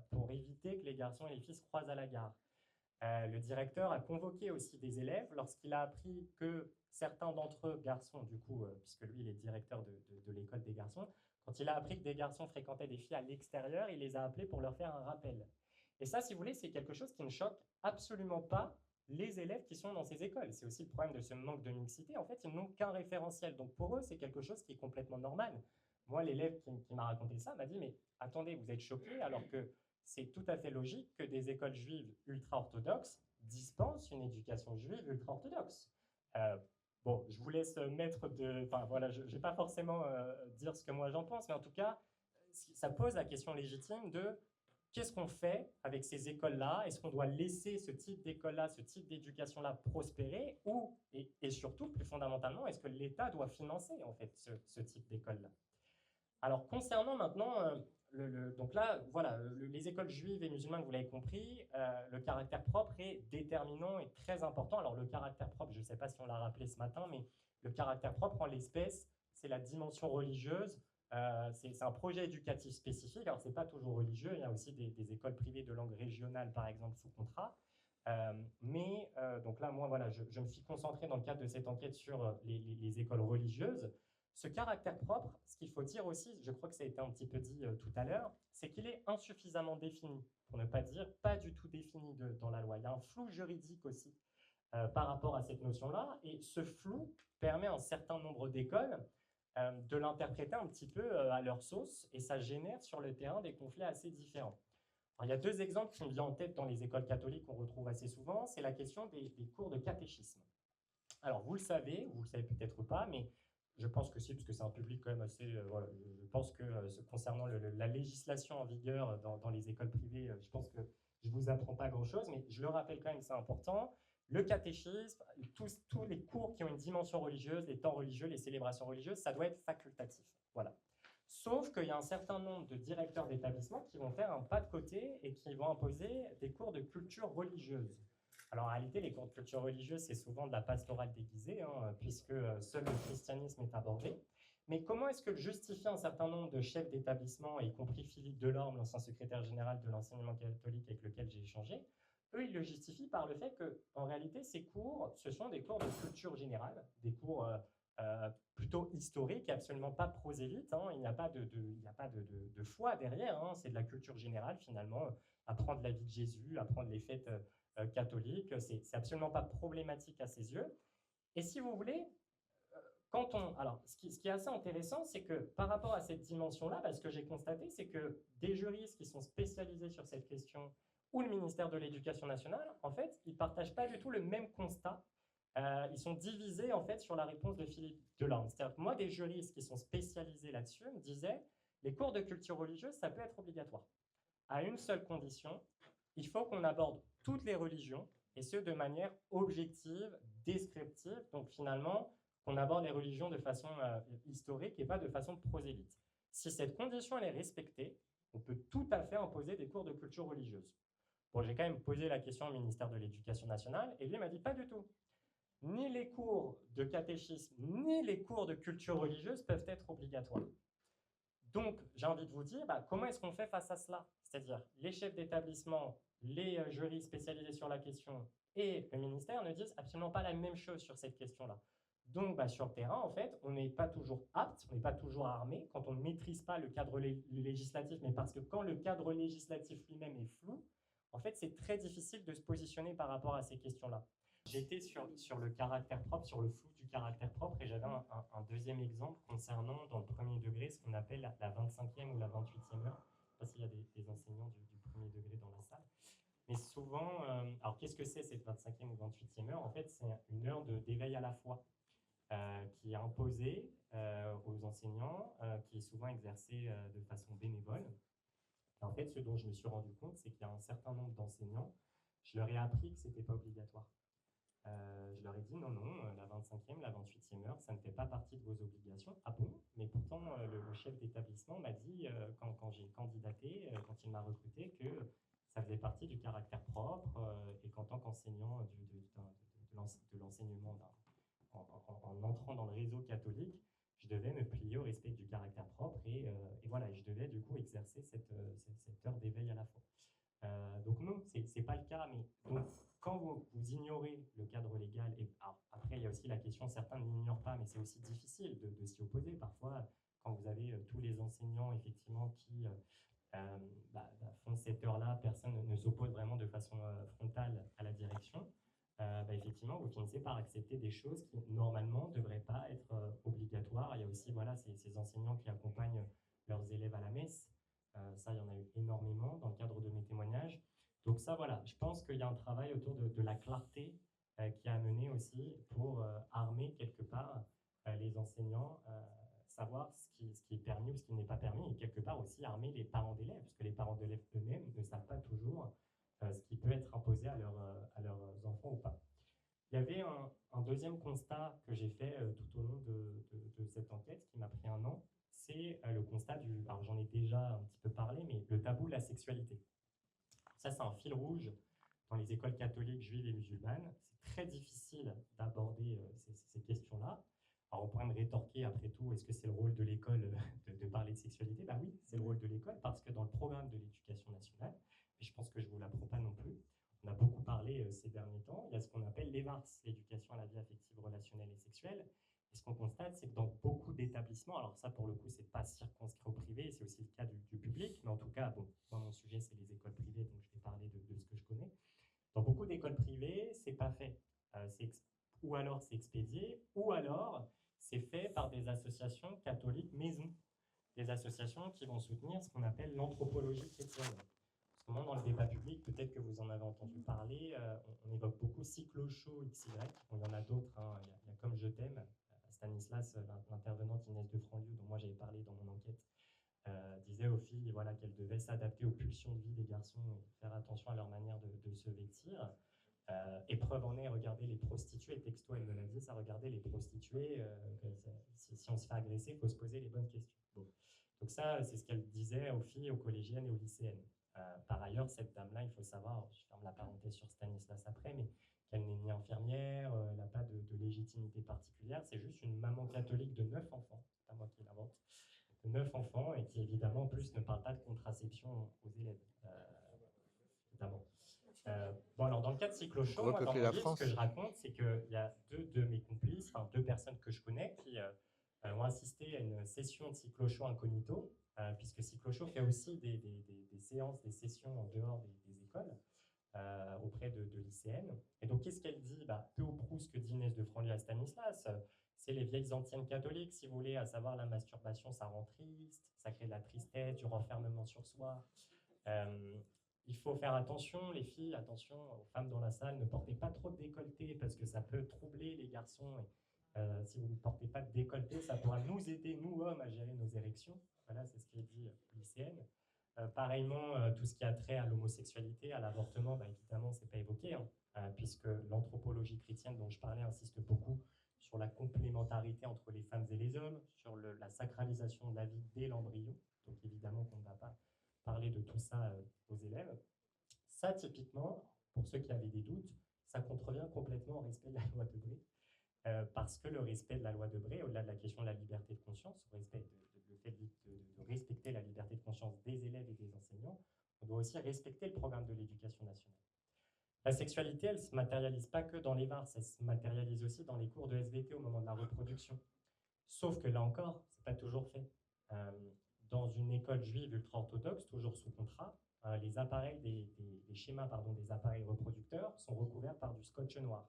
pour éviter que les garçons et les filles se croisent à la gare. Le directeur a convoqué aussi des élèves lorsqu'il a appris que certains d'entre eux, garçons du coup, puisque lui il est directeur de l'école des garçons, quand il a appris que des garçons fréquentaient des filles à l'extérieur, il les a appelés pour leur faire un rappel. Et ça, si vous voulez, c'est quelque chose qui ne choque absolument pas les élèves qui sont dans ces écoles. C'est aussi le problème de ce manque de mixité. En fait, ils n'ont qu'un référentiel. Donc pour eux, c'est quelque chose qui est complètement normal. Moi, l'élève qui m'a raconté ça m'a dit « Mais attendez, vous êtes choqués alors que c'est tout à fait logique que des écoles juives ultra-orthodoxes dispensent une éducation juive ultra-orthodoxe. » Bon, je vous laisse mettre de... Enfin, voilà, je ne vais pas forcément dire ce que moi j'en pense, mais en tout cas, ça pose la question légitime de qu'est-ce qu'on fait avec ces écoles-là? Est-ce qu'on doit laisser ce type d'école-là, ce type d'éducation-là prospérer? Ou, et surtout, plus fondamentalement, est-ce que l'État doit financer, en fait, ce type d'école-là? Alors, concernant maintenant... donc là, voilà, les écoles juives et musulmanes, vous l'avez compris, le caractère propre est déterminant et très important. Alors le caractère propre, je ne sais pas si on l'a rappelé ce matin, mais le caractère propre en l'espèce, c'est la dimension religieuse. C'est un projet éducatif spécifique. Alors ce n'est pas toujours religieux, il y a aussi des écoles privées de langue régionale, par exemple, sous contrat. Donc là, moi, voilà, je me suis concentré dans le cadre de cette enquête sur les écoles religieuses. Ce caractère propre, ce qu'il faut dire aussi, je crois que ça a été un petit peu dit tout à l'heure, c'est qu'il est insuffisamment défini, pour ne pas dire pas du tout défini dans la loi. Il y a un flou juridique aussi par rapport à cette notion-là, et ce flou permet à un certain nombre d'écoles de l'interpréter un petit peu à leur sauce, et ça génère sur le terrain des conflits assez différents. Alors, il y a deux exemples qui me viennent en tête dans les écoles catholiques qu'on retrouve assez souvent, c'est la question des cours de catéchisme. Alors, vous le savez peut-être pas, mais je pense que si, parce que c'est un public quand même assez... voilà, je pense que concernant la législation en vigueur dans les écoles privées, je pense que je ne vous apprends pas grand-chose, mais je le rappelle quand même, c'est important. Le catéchisme, tous les cours qui ont une dimension religieuse, les temps religieux, les célébrations religieuses, ça doit être facultatif. Voilà. Sauf qu'il y a un certain nombre de directeurs d'établissements qui vont faire un pas de côté et qui vont imposer des cours de culture religieuse. Alors en réalité, les cours de culture religieuse, c'est souvent de la pastorale déguisée, puisque seul le christianisme est abordé. Mais comment est-ce que le justifie un certain nombre de chefs d'établissement, y compris Philippe Delorme, l'ancien secrétaire général de l'enseignement catholique avec lequel j'ai échangé, eux, ils le justifient par le fait qu'en réalité, ces cours, ce sont des cours de culture générale, des cours plutôt historiques et absolument pas prosélytes. Il n'y a pas de foi derrière, c'est de la culture générale finalement, apprendre la vie de Jésus, apprendre les fêtes catholiques, c'est absolument pas problématique à ses yeux. Et si vous voulez, alors, ce qui est assez intéressant, c'est que par rapport à cette dimension-là, ce que j'ai constaté, c'est que des juristes qui sont spécialisés sur cette question ou le ministère de l'Éducation nationale, en fait, ils ne partagent pas du tout le même constat. Ils sont divisés, en fait, sur la réponse de Philippe Delorme. C'est-à-dire que moi, des juristes qui sont spécialisés là-dessus me disaient les cours de culture religieuse, ça peut être obligatoire. À une seule condition, il faut qu'on aborde toutes les religions, et ce, de manière objective, descriptive. Donc, finalement, qu'on aborde les religions de façon historique et pas de façon prosélyte. Si cette condition elle est respectée, on peut tout à fait imposer des cours de culture religieuse. Bon, j'ai quand même posé la question au ministère de l'Éducation nationale, et lui m'a dit pas du tout. Ni les cours de catéchisme, ni les cours de culture religieuse peuvent être obligatoires. Donc, j'ai envie de vous dire, comment est-ce qu'on fait face à cela? C'est-à-dire, les chefs d'établissement, les jurys spécialisés sur la question et le ministère ne disent absolument pas la même chose sur cette question-là. Donc, sur le terrain, en fait, on n'est pas toujours apte, on n'est pas toujours armé quand on ne maîtrise pas le cadre législatif, mais parce que quand le cadre législatif lui-même est flou, en fait, c'est très difficile de se positionner par rapport à ces questions-là. J'étais sur le caractère propre, sur le flou du caractère propre, et j'avais un deuxième exemple concernant, dans le premier degré, ce qu'on appelle la 25e ou la 28e heure. Je ne sais pas s'il y a des enseignants du premier degré dans la salle. Mais souvent, alors qu'est-ce que c'est cette 25e ou 28e heure? En fait, c'est une heure d'éveil à la foi qui est imposée aux enseignants, qui est souvent exercée de façon bénévole. Et en fait, ce dont je me suis rendu compte, c'est qu'il y a un certain nombre d'enseignants, je leur ai appris que ce n'était pas obligatoire. Je leur ai dit non, la 25e, la 28e heure, ça ne fait pas partie de vos obligations. Ah bon? Mais pourtant, le chef d'établissement m'a dit, quand j'ai candidaté, quand il m'a recruté, que ça faisait partie du caractère propre et qu'en tant qu'enseignant de l'enseignement, en entrant dans le réseau catholique, je devais me plier au respect du caractère propre et voilà, je devais du coup exercer cette heure d'éveil à la foi. Donc non, c'est pas le cas, mais donc, quand vous ignorez le cadre légal, et alors, après il y a aussi la question, certains ne l'ignorent pas, mais c'est aussi difficile de s'y opposer. Parfois, quand vous avez tous les enseignants effectivement qui font cette heure-là, personne ne s'oppose vraiment de façon frontale à la direction, effectivement, vous finissez par accepter des choses qui normalement ne devraient pas être obligatoires. Il y a aussi ces enseignants qui accompagnent leurs élèves à la messe. Ça, il y en a eu énormément dans le cadre de mes témoignages. Donc ça, voilà, je pense qu'il y a un travail autour de la clarté qui a mené aussi pour armer quelque part les enseignants, savoir ce qui est permis ou ce qui n'est pas permis, et quelque part aussi armer les parents d'élèves, parce que les parents d'élèves eux-mêmes ne savent pas toujours ce qui peut être imposé à leurs enfants ou pas. Il y avait un deuxième constat que j'ai fait tout au long de cette enquête, qui m'a pris 1 an, c'est le constat alors j'en ai déjà un petit peu parlé, mais le tabou de la sexualité. Ça, c'est un fil rouge dans les écoles catholiques, juives et musulmanes. C'est très difficile d'aborder ces questions-là. Alors, on pourrait me rétorquer, après tout, est-ce que c'est le rôle de l'école de parler de sexualité? Oui, c'est le rôle de l'école, parce que dans le programme de l'éducation nationale, et je pense que je ne vous l'apprends pas non plus, on a beaucoup parlé ces derniers temps. Il y a ce qu'on appelle l'EVARS, l'éducation à la vie affective, relationnelle et sexuelle. Et ce qu'on constate, c'est que dans beaucoup d'établissements, alors ça pour le coup, c'est pas circonscrit au privé, c'est aussi le cas du public, mais en tout cas, bon, moi mon sujet c'est les écoles privées, donc je vais parler de ce que je connais. Dans beaucoup d'écoles privées, c'est pas fait. Ou alors c'est expédié, ou alors c'est fait par des associations catholiques maison, des associations qui vont soutenir ce qu'on appelle l'anthropologie chrétienne. En ce moment, dans le débat public, peut-être que vous en avez entendu parler, on évoque beaucoup cyclo-show XY. Bon, il y en a d'autres, hein. Il y a Comme je t'aime, Stanislas, l'intervenante Inès de Franlieu, dont moi j'avais parlé dans mon enquête, disait aux filles voilà, qu'elles devaient s'adapter aux pulsions de vie des garçons et faire attention à leur manière de se vêtir. Et preuve en est, regardez les prostituées, texto elle me l'a dit, ça regardait les prostituées, si on se fait agresser, il faut se poser les bonnes questions. Bon. Donc ça, c'est ce qu'elle disait aux filles, aux collégiennes et aux lycéennes. Par ailleurs, cette dame-là, il faut savoir, je ferme la parenthèse sur Stanislas après, mais qu'elle n'est ni infirmière, elle n'a pas de légitimité particulière, c'est juste une maman catholique de 9 enfants, c'est pas moi qui l'invente, de 9 enfants, et qui évidemment en plus ne parle pas de contraception aux élèves, évidemment. Bon, alors dans le cas de Cyclo-Show, moi, dans mon livre, ce que je raconte, c'est qu'il y a deux de mes complices, enfin 2 personnes que je connais, qui ont assisté à une session de Cyclo-Show incognito, puisque Cyclo-Show fait aussi des séances, des sessions en dehors des écoles, auprès de lycéennes. Et donc, qu'est-ce qu'elle dit? Peu ou prou ce que dit Inès de Franlieu à Stanislas, c'est les vieilles anciennes catholiques, si vous voulez, à savoir la masturbation, ça rend triste, ça crée de la tristesse, du renfermement sur soi. Il faut faire attention, les filles, attention aux femmes dans la salle, ne portez pas trop de décolleté parce que ça peut troubler les garçons. Et, si vous ne portez pas de décolleté, ça pourra nous aider, nous hommes, à gérer nos érections. Voilà, c'est ce qui est dit lycéenne. Pareillement, tout ce qui a trait à l'homosexualité, à l'avortement, évidemment, c'est pas évoqué, hein, puisque l'anthropologie chrétienne dont je parlais insiste beaucoup sur la complémentarité entre les femmes et les hommes, sur la sacralisation de la vie dès l'embryon. Donc évidemment qu'on ne va pas parler de tout ça aux élèves. Ça, typiquement, pour ceux qui avaient des doutes, ça contrevient complètement au respect de la loi de Debré, parce que le respect de la loi de Debré, au-delà de la question de la liberté de conscience, le fait de respecter la liberté de conscience des élèves et des enseignants, on doit aussi respecter le programme de l'éducation nationale. La sexualité, elle ne se matérialise pas que dans les VARS, elle se matérialise aussi dans les cours de SVT au moment de la reproduction. Sauf que là encore, ce n'est pas toujours fait. Dans une école juive ultra-orthodoxe, toujours sous contrat, les schémas des appareils reproducteurs sont recouverts par du scotch noir.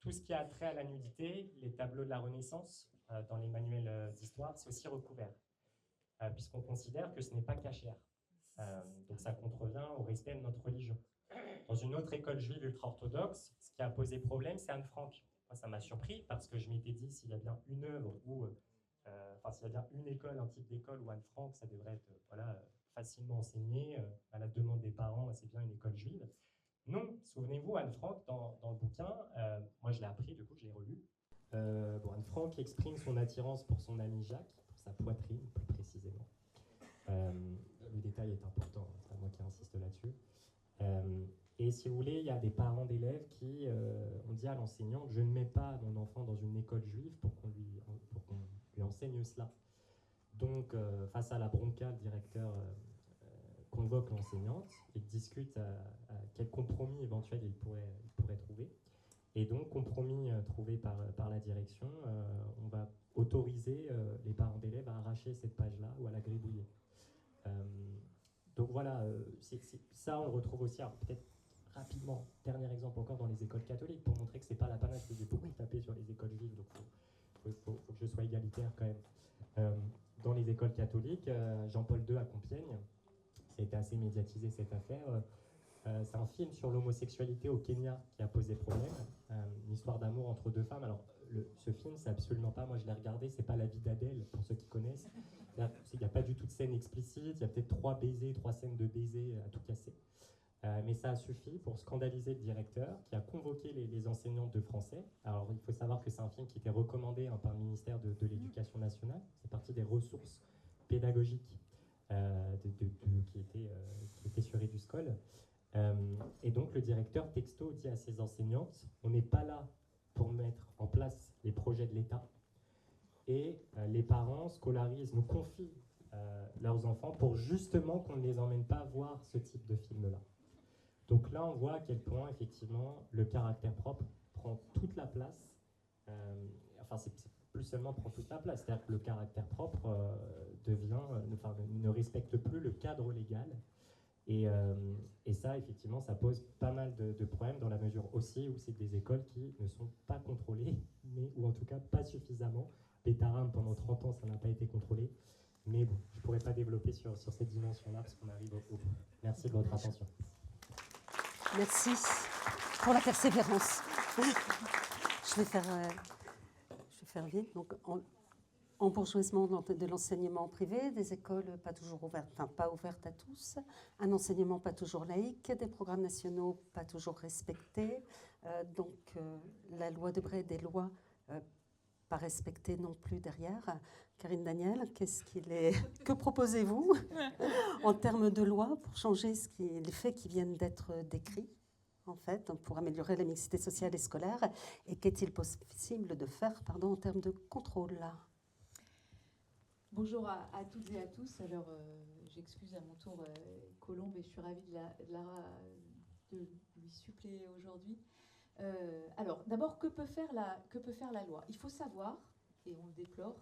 Tout ce qui a trait à la nudité, les tableaux de la Renaissance, dans les manuels d'histoire, c'est aussi recouvert, puisqu'on considère que ce n'est pas cachère. Donc ça contrevient au respect de notre religion. Dans une autre école juive ultra-orthodoxe, ce qui a posé problème, c'est Anne Frank. Moi, ça m'a surpris, parce que je m'étais dit, s'il y a bien une œuvre où... s'il y a bien une école, un type d'école où Anne Frank, ça devrait être facilement enseigné, à la demande des parents, c'est bien une école juive. Non, souvenez-vous, Anne Frank, dans le bouquin, moi je l'ai appris, du coup je l'ai relu. Anne Frank exprime son attirance pour son ami Jacques, pour sa poitrine plus précisément. Le détail est important, c'est moi qui insiste là-dessus. Et si vous voulez, il y a des parents d'élèves qui ont dit à l'enseignante, je ne mets pas mon enfant dans une école juive pour qu'on lui enseigne cela. Donc, face à la bronca, le directeur convoque l'enseignante et discute à quel compromis éventuel il pourrait trouver. Et donc, compromis trouvé par la direction, on va autoriser les parents d'élèves à arracher cette page-là ou à la gribouiller. Donc voilà, ça on le retrouve aussi, alors peut-être rapidement, dernier exemple encore dans les écoles catholiques, pour montrer que c'est pas la panache, que j'ai beaucoup tapé sur les écoles juives, donc faut que je sois égalitaire quand même. Dans les écoles catholiques, Jean-Paul II à Compiègne, ça a été assez médiatisé cette affaire, c'est un film sur l'homosexualité au Kenya qui a posé problème, une histoire d'amour entre 2 femmes. Alors ce film, c'est absolument pas, moi je l'ai regardé, c'est pas La vie d'Adèle, pour ceux qui connaissent. Il n'y a pas du tout de scène explicite, il y a peut-être 3 scènes de baisers à tout casser. Mais ça a suffi pour scandaliser le directeur qui a convoqué les enseignantes de français. Alors il faut savoir que c'est un film qui était recommandé par le ministère de l'Éducation nationale. C'est partie des ressources pédagogiques qui étaient sur Eduscol. Et donc le directeur texto dit à ses enseignantes, on n'est pas là pour mettre en place les projets de l'État. Et les parents scolarisent, nous confient leurs enfants pour justement qu'on ne les emmène pas voir ce type de film-là. Donc là, on voit à quel point, effectivement, le caractère propre prend toute la place. Enfin, c'est plus seulement prend toute la place, c'est-à-dire que le caractère propre ne respecte plus le cadre légal. Et ça, effectivement, ça pose pas mal de problèmes dans la mesure aussi où c'est des écoles qui ne sont pas contrôlées, ou en tout cas pas suffisamment. Pétaram, pendant 30 ans, ça n'a pas été contrôlé. Mais bon, je ne pourrais pas développer sur cette dimension-là parce qu'on arrive au bout. Merci de votre attention. Merci pour la persévérance. Je vais faire vite. Donc, embourgeoisement de l'enseignement privé, des écoles pas toujours ouvertes, enfin pas ouvertes à tous, un enseignement pas toujours laïque, des programmes nationaux pas toujours respectés, la loi de Bré, des lois pas respectées non plus derrière. Karine Daniel, que proposez-vous en termes de loi pour changer les faits qui viennent d'être décrits, en fait, pour améliorer la mixité sociale et scolaire, et qu'est-il possible de faire, en termes de contrôle là? Bonjour à toutes et à tous. Alors, j'excuse à mon tour Colombe et je suis ravie de lui suppléer aujourd'hui. Alors, d'abord, que peut faire la loi? Il faut savoir, et on le déplore,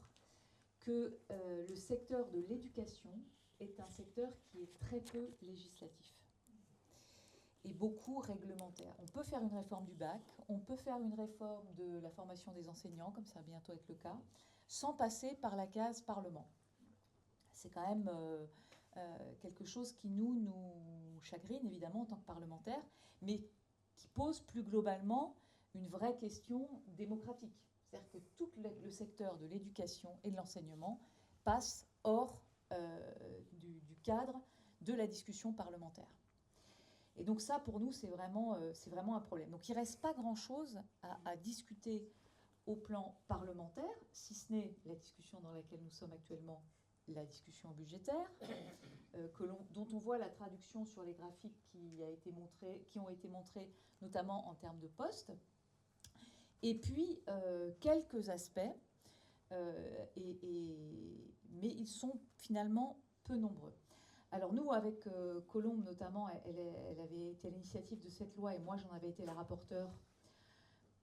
que le secteur de l'éducation est un secteur qui est très peu législatif et beaucoup réglementaire. On peut faire une réforme du bac, on peut faire une réforme de la formation des enseignants, comme ça va bientôt être le cas, sans passer par la case Parlement. C'est quand même quelque chose qui nous chagrine, évidemment, en tant que parlementaires, mais qui pose plus globalement une vraie question démocratique. C'est-à-dire que tout le secteur de l'éducation et de l'enseignement passe hors du cadre de la discussion parlementaire. Et donc ça, pour nous, c'est vraiment un problème. Donc il ne reste pas grand-chose à discuter au plan parlementaire, si ce n'est la discussion dans laquelle nous sommes actuellement, la discussion budgétaire, dont on voit la traduction sur les graphiques qui ont été montrés notamment en termes de postes. Et puis, quelques aspects, mais ils sont finalement peu nombreux. Alors nous, avec Colombe notamment, elle avait été à l'initiative de cette loi et moi j'en avais été la rapporteure.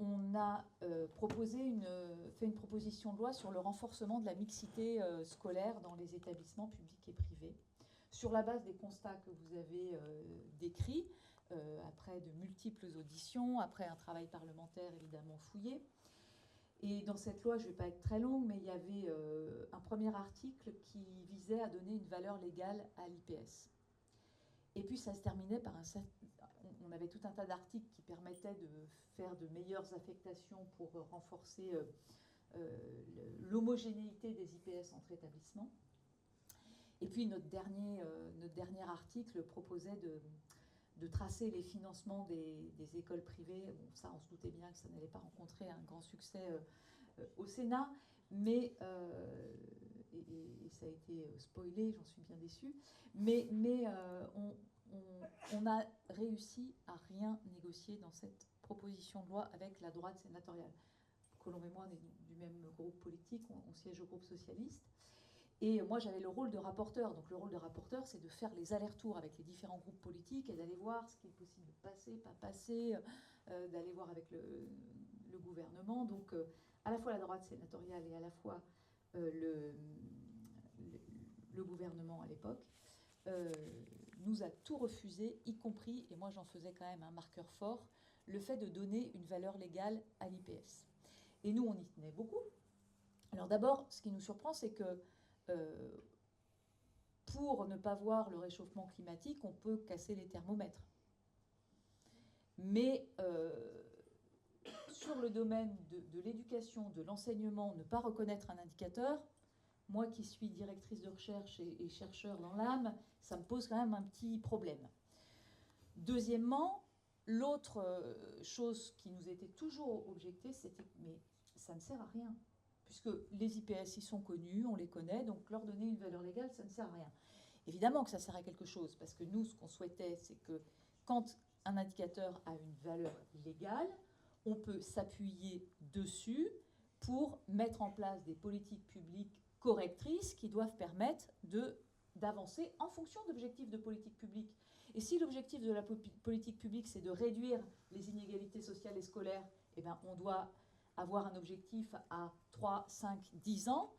On a fait une proposition de loi sur le renforcement de la mixité scolaire dans les établissements publics et privés, sur la base des constats que vous avez décrits, après de multiples auditions, après un travail parlementaire évidemment fouillé. Et dans cette loi, je ne vais pas être très longue, mais il y avait un premier article qui visait à donner une valeur légale à l'IPS. Et puis ça se terminait par on avait tout un tas d'articles qui permettaient de faire de meilleures affectations pour renforcer l'homogénéité des IPS entre établissements. Et puis notre dernier article proposait de tracer les financements des écoles privées. Bon, ça, on se doutait bien que ça n'allait pas rencontrer un grand succès au Sénat, mais et ça a été spoilé, j'en suis bien déçue, mais on a réussi à rien négocier dans cette proposition de loi avec la droite sénatoriale. Colombe et moi, on est du même groupe politique, on siège au groupe socialiste. Et moi, j'avais le rôle de rapporteur. Donc le rôle de rapporteur, c'est de faire les allers-retours avec les différents groupes politiques et d'aller voir ce qui est possible de passer, pas passer, d'aller voir avec le gouvernement. Donc à la fois la droite sénatoriale et à la fois le gouvernement à l'époque nous a tout refusé, y compris, et moi j'en faisais quand même un marqueur fort, le fait de donner une valeur légale à l'IPS. Et nous, on y tenait beaucoup. Alors d'abord, ce qui nous surprend, c'est que pour ne pas voir le réchauffement climatique, on peut casser les thermomètres. Mais sur le domaine de l'éducation, de l'enseignement, ne pas reconnaître un indicateur, moi qui suis directrice de recherche et chercheur dans l'âme, ça me pose quand même un petit problème. Deuxièmement, l'autre chose qui nous était toujours objectée, c'était mais ça ne sert à rien. Puisque les IPS, ils sont connus, on les connaît, donc leur donner une valeur légale, ça ne sert à rien. Évidemment que ça sert à quelque chose, parce que nous, ce qu'on souhaitait, c'est que quand un indicateur a une valeur légale, on peut s'appuyer dessus pour mettre en place des politiques publiques correctrices qui doivent permettre d'avancer en fonction d'objectifs de politique publique. Et si l'objectif de la politique publique, c'est de réduire les inégalités sociales et scolaires, eh bien, on doit avoir un objectif à 3, 5, 10 ans,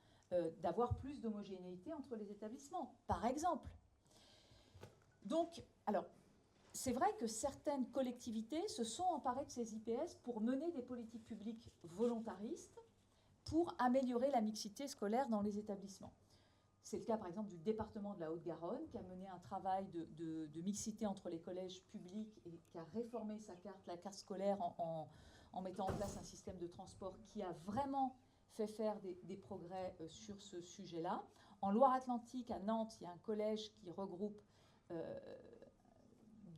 d'avoir plus d'homogénéité entre les établissements, par exemple. Donc, alors, c'est vrai que certaines collectivités se sont emparées de ces IPS pour mener des politiques publiques volontaristes pour améliorer la mixité scolaire dans les établissements. C'est le cas, par exemple, du département de la Haute-Garonne, qui a mené un travail de mixité entre les collèges publics et qui a réformé la carte scolaire en mettant en place un système de transport qui a vraiment fait faire des progrès sur ce sujet-là. En Loire-Atlantique, à Nantes, il y a un collège qui regroupe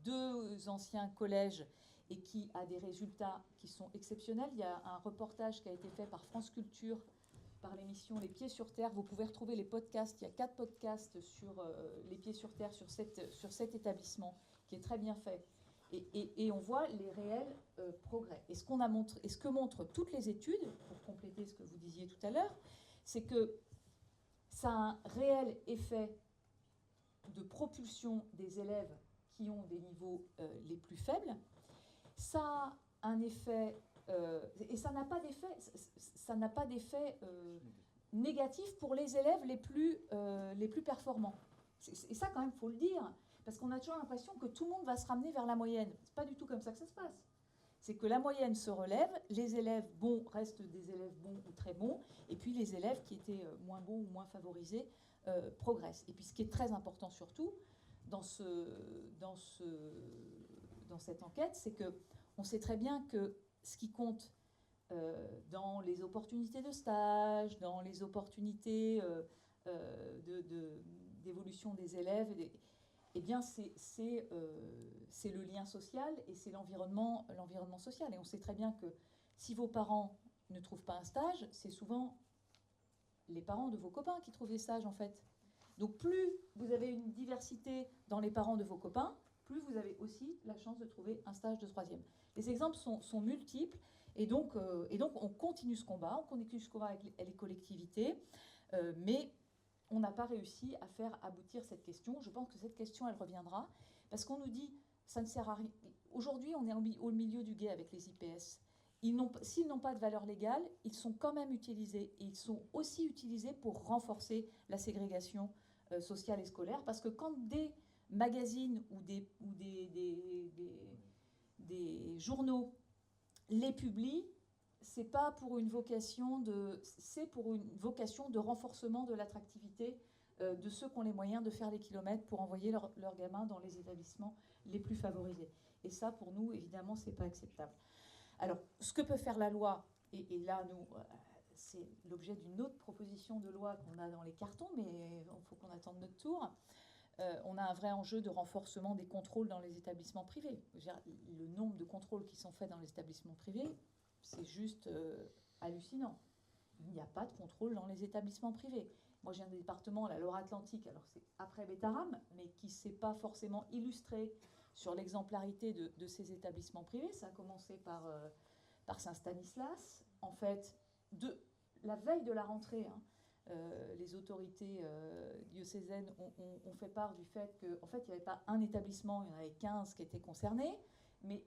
2 anciens collèges et qui a des résultats qui sont exceptionnels. Il y a un reportage qui a été fait par France Culture, par l'émission Les Pieds sur Terre. Vous pouvez retrouver les podcasts. Il y a 4 podcasts sur Les Pieds sur Terre, sur cet établissement, qui est très bien fait. Et on voit les réels progrès. Et ce que montrent toutes les études, pour compléter ce que vous disiez tout à l'heure, c'est que ça a un réel effet de propulsion des élèves qui ont des niveaux les plus faibles. Ça a un effet, et ça n'a pas d'effet négatif pour les élèves les plus performants. Et ça, quand même, il faut le dire, parce qu'on a toujours l'impression que tout le monde va se ramener vers la moyenne. C'est pas du tout comme ça que ça se passe. C'est que la moyenne se relève, les élèves bons restent des élèves bons ou très bons, et puis les élèves qui étaient moins bons ou moins favorisés progressent. Et puis ce qui est très important surtout dans cette enquête, c'est qu'on sait très bien que ce qui compte dans les opportunités de stage, dans les opportunités d'évolution des élèves, eh bien c'est le lien social et c'est l'environnement social. Et on sait très bien que si vos parents ne trouvent pas un stage, c'est souvent les parents de vos copains qui trouvent des stages, en fait. Donc plus vous avez une diversité dans les parents de vos copains, plus vous avez aussi la chance de trouver un stage de 3e. Les exemples sont multiples, et donc on continue ce combat, avec les collectivités, mais on n'a pas réussi à faire aboutir cette question. Je pense que cette question, elle reviendra, parce qu'on nous dit, ça ne sert à rien. Aujourd'hui, on est au milieu du gué avec les IPS. S'ils n'ont pas de valeur légale, ils sont quand même utilisés, et ils sont aussi utilisés pour renforcer la ségrégation sociale et scolaire, parce que quand des magazines ou des journaux les publient, c'est pour une vocation de renforcement de l'attractivité de ceux qui ont les moyens de faire les kilomètres pour envoyer leurs gamins dans les établissements les plus favorisés. Et ça, pour nous, évidemment, c'est pas acceptable. Alors, ce que peut faire la loi, et là, nous, c'est l'objet d'une autre proposition de loi qu'on a dans les cartons, mais il faut qu'on attende notre tour. On a un vrai enjeu de renforcement des contrôles dans les établissements privés. Le nombre de contrôles qui sont faits dans les établissements privés, c'est juste hallucinant. Il n'y a pas de contrôle dans les établissements privés. Moi, j'ai un département, la Loire-Atlantique, alors c'est après Bétarame, mais qui ne s'est pas forcément illustré sur l'exemplarité de ces établissements privés. Ça a commencé par Saint-Stanislas. En fait, la veille de la rentrée, les autorités diocésaines ont fait part du fait qu'en fait, il n'y avait pas un établissement, il y en avait 15 qui étaient concernés. Mais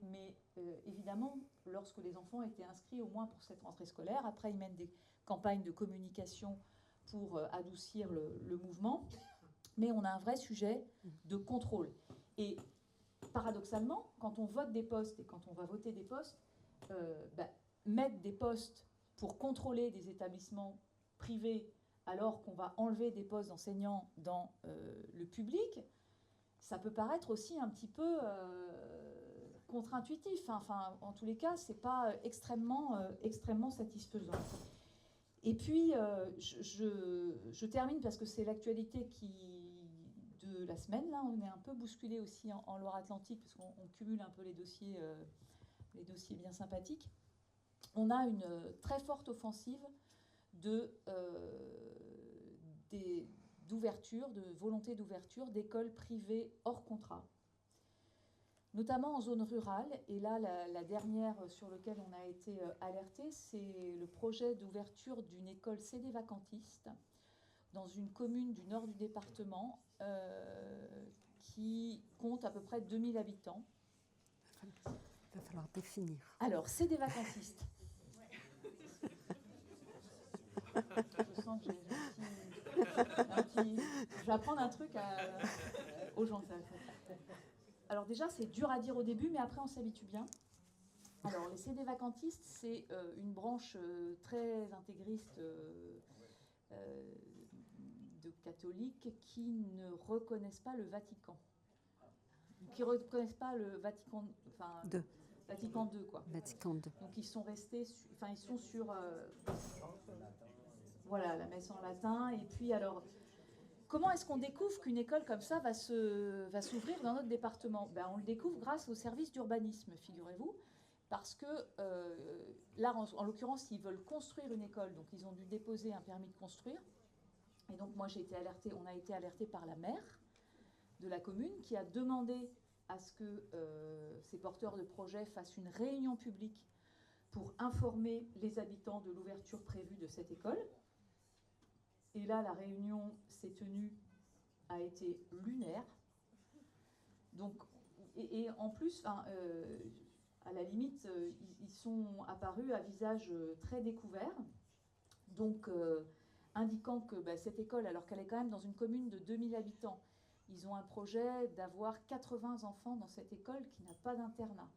évidemment, lorsque les enfants étaient inscrits, au moins pour cette rentrée scolaire, après, ils mènent des campagnes de communication pour adoucir le mouvement. Mais on a un vrai sujet de contrôle. Et paradoxalement, quand on vote des postes et quand on va voter des postes, mettre des postes pour contrôler des établissements privés alors qu'on va enlever des postes d'enseignants dans le public, ça peut paraître aussi un petit peu contre-intuitif. Enfin, en tous les cas, c'est pas extrêmement satisfaisant. Et puis, je termine parce que c'est l'actualité de la semaine. Là, on est un peu bousculé aussi en Loire-Atlantique parce qu'on cumule un peu les dossiers bien sympathiques. On a une très forte offensive d'ouverture, de volonté d'ouverture d'écoles privées hors contrat, notamment en zone rurale. Et là, la dernière sur laquelle on a été alerté, c'est le projet d'ouverture d'une école sédévacantiste dans une commune du nord du département qui compte à peu près 2000 habitants. Il va falloir définir. Alors, c'est des vacancistes. Je sens que je vais apprendre un truc aux gens. Alors déjà, c'est dur à dire au début, mais après, on s'habitue bien. Alors, les CD vacantistes, c'est une branche très intégriste de catholiques qui ne reconnaissent pas le Vatican. Qui ne reconnaissent pas le Vatican, enfin, Vatican II, quoi. Vatican II. Donc, ils sont restés, ils sont sur, voilà, la messe en latin. Et puis, alors, comment est-ce qu'on découvre qu'une école comme ça va s'ouvrir dans notre département? Ben, on le découvre grâce au service d'urbanisme, figurez-vous. Parce que là, en l'occurrence, ils veulent construire une école, donc ils ont dû déposer un permis de construire. Et donc moi, on a été alerté par la maire de la commune qui a demandé à ce que ces porteurs de projets fassent une réunion publique pour informer les habitants de l'ouverture prévue de cette école. Et là, la réunion s'est tenue, a été lunaire. Donc, et en plus, à la limite, ils sont apparus à visage très découvert, donc indiquant que cette école, alors qu'elle est quand même dans une commune de 2000 habitants, ils ont un projet d'avoir 80 enfants dans cette école qui n'a pas d'internat.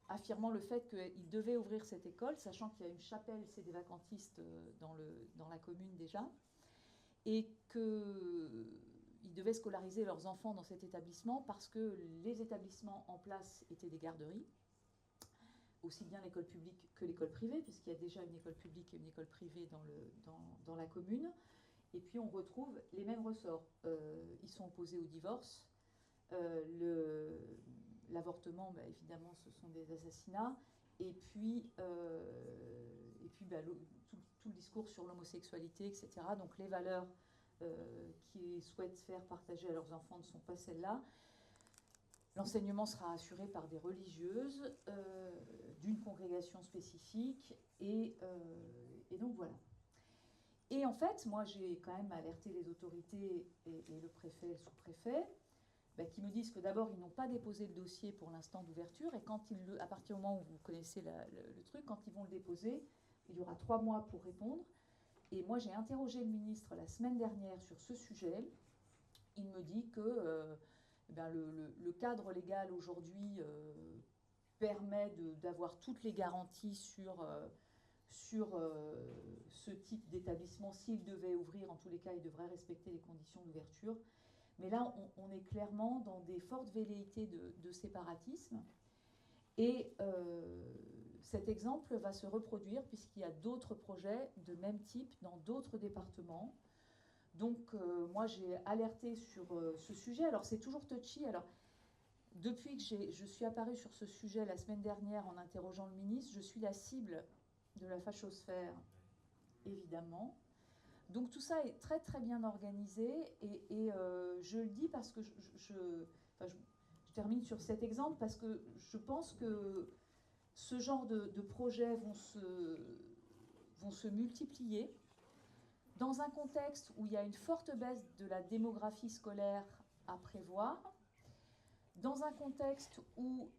Affirmant le fait qu'ils devaient ouvrir cette école, sachant qu'il y a une chapelle, c'est des vacantistes dans la commune déjà, et qu'ils devaient scolariser leurs enfants dans cet établissement parce que les établissements en place étaient des garderies, aussi bien l'école publique que l'école privée, puisqu'il y a déjà une école publique et une école privée dans la commune. Et puis on retrouve les mêmes ressorts. Ils sont opposés au divorce. L'avortement, évidemment, ce sont des assassinats. Et puis tout le discours sur l'homosexualité, etc. Donc les valeurs qu'ils souhaitent faire partager à leurs enfants ne sont pas celles-là. L'enseignement sera assuré par des religieuses d'une congrégation spécifique. Et donc voilà. Et en fait, moi, j'ai quand même alerté les autorités et le préfet et le sous-préfet, qui me disent que d'abord, ils n'ont pas déposé le dossier pour l'instant d'ouverture, et à partir du moment où vous connaissez le truc, quand ils vont le déposer, il y aura 3 mois pour répondre. Et moi, j'ai interrogé le ministre la semaine dernière sur ce sujet. Il me dit que le cadre légal aujourd'hui permet d'avoir toutes les garanties sur ce type d'établissement. S'il devait ouvrir, en tous les cas, il devrait respecter les conditions d'ouverture. Mais là, on est clairement dans des fortes velléités de séparatisme. Et cet exemple va se reproduire puisqu'il y a d'autres projets de même type dans d'autres départements. Donc, moi, j'ai alerté sur ce sujet. Alors, c'est toujours touchy. Alors, depuis que je suis apparue sur ce sujet la semaine dernière en interrogeant le ministre, je suis la cible de la fachosphère, évidemment. Donc tout ça est très très bien organisé et je le dis parce que je termine sur cet exemple parce que je pense que ce genre de projets vont se multiplier dans un contexte où il y a une forte baisse de la démographie scolaire à prévoir, dans un contexte où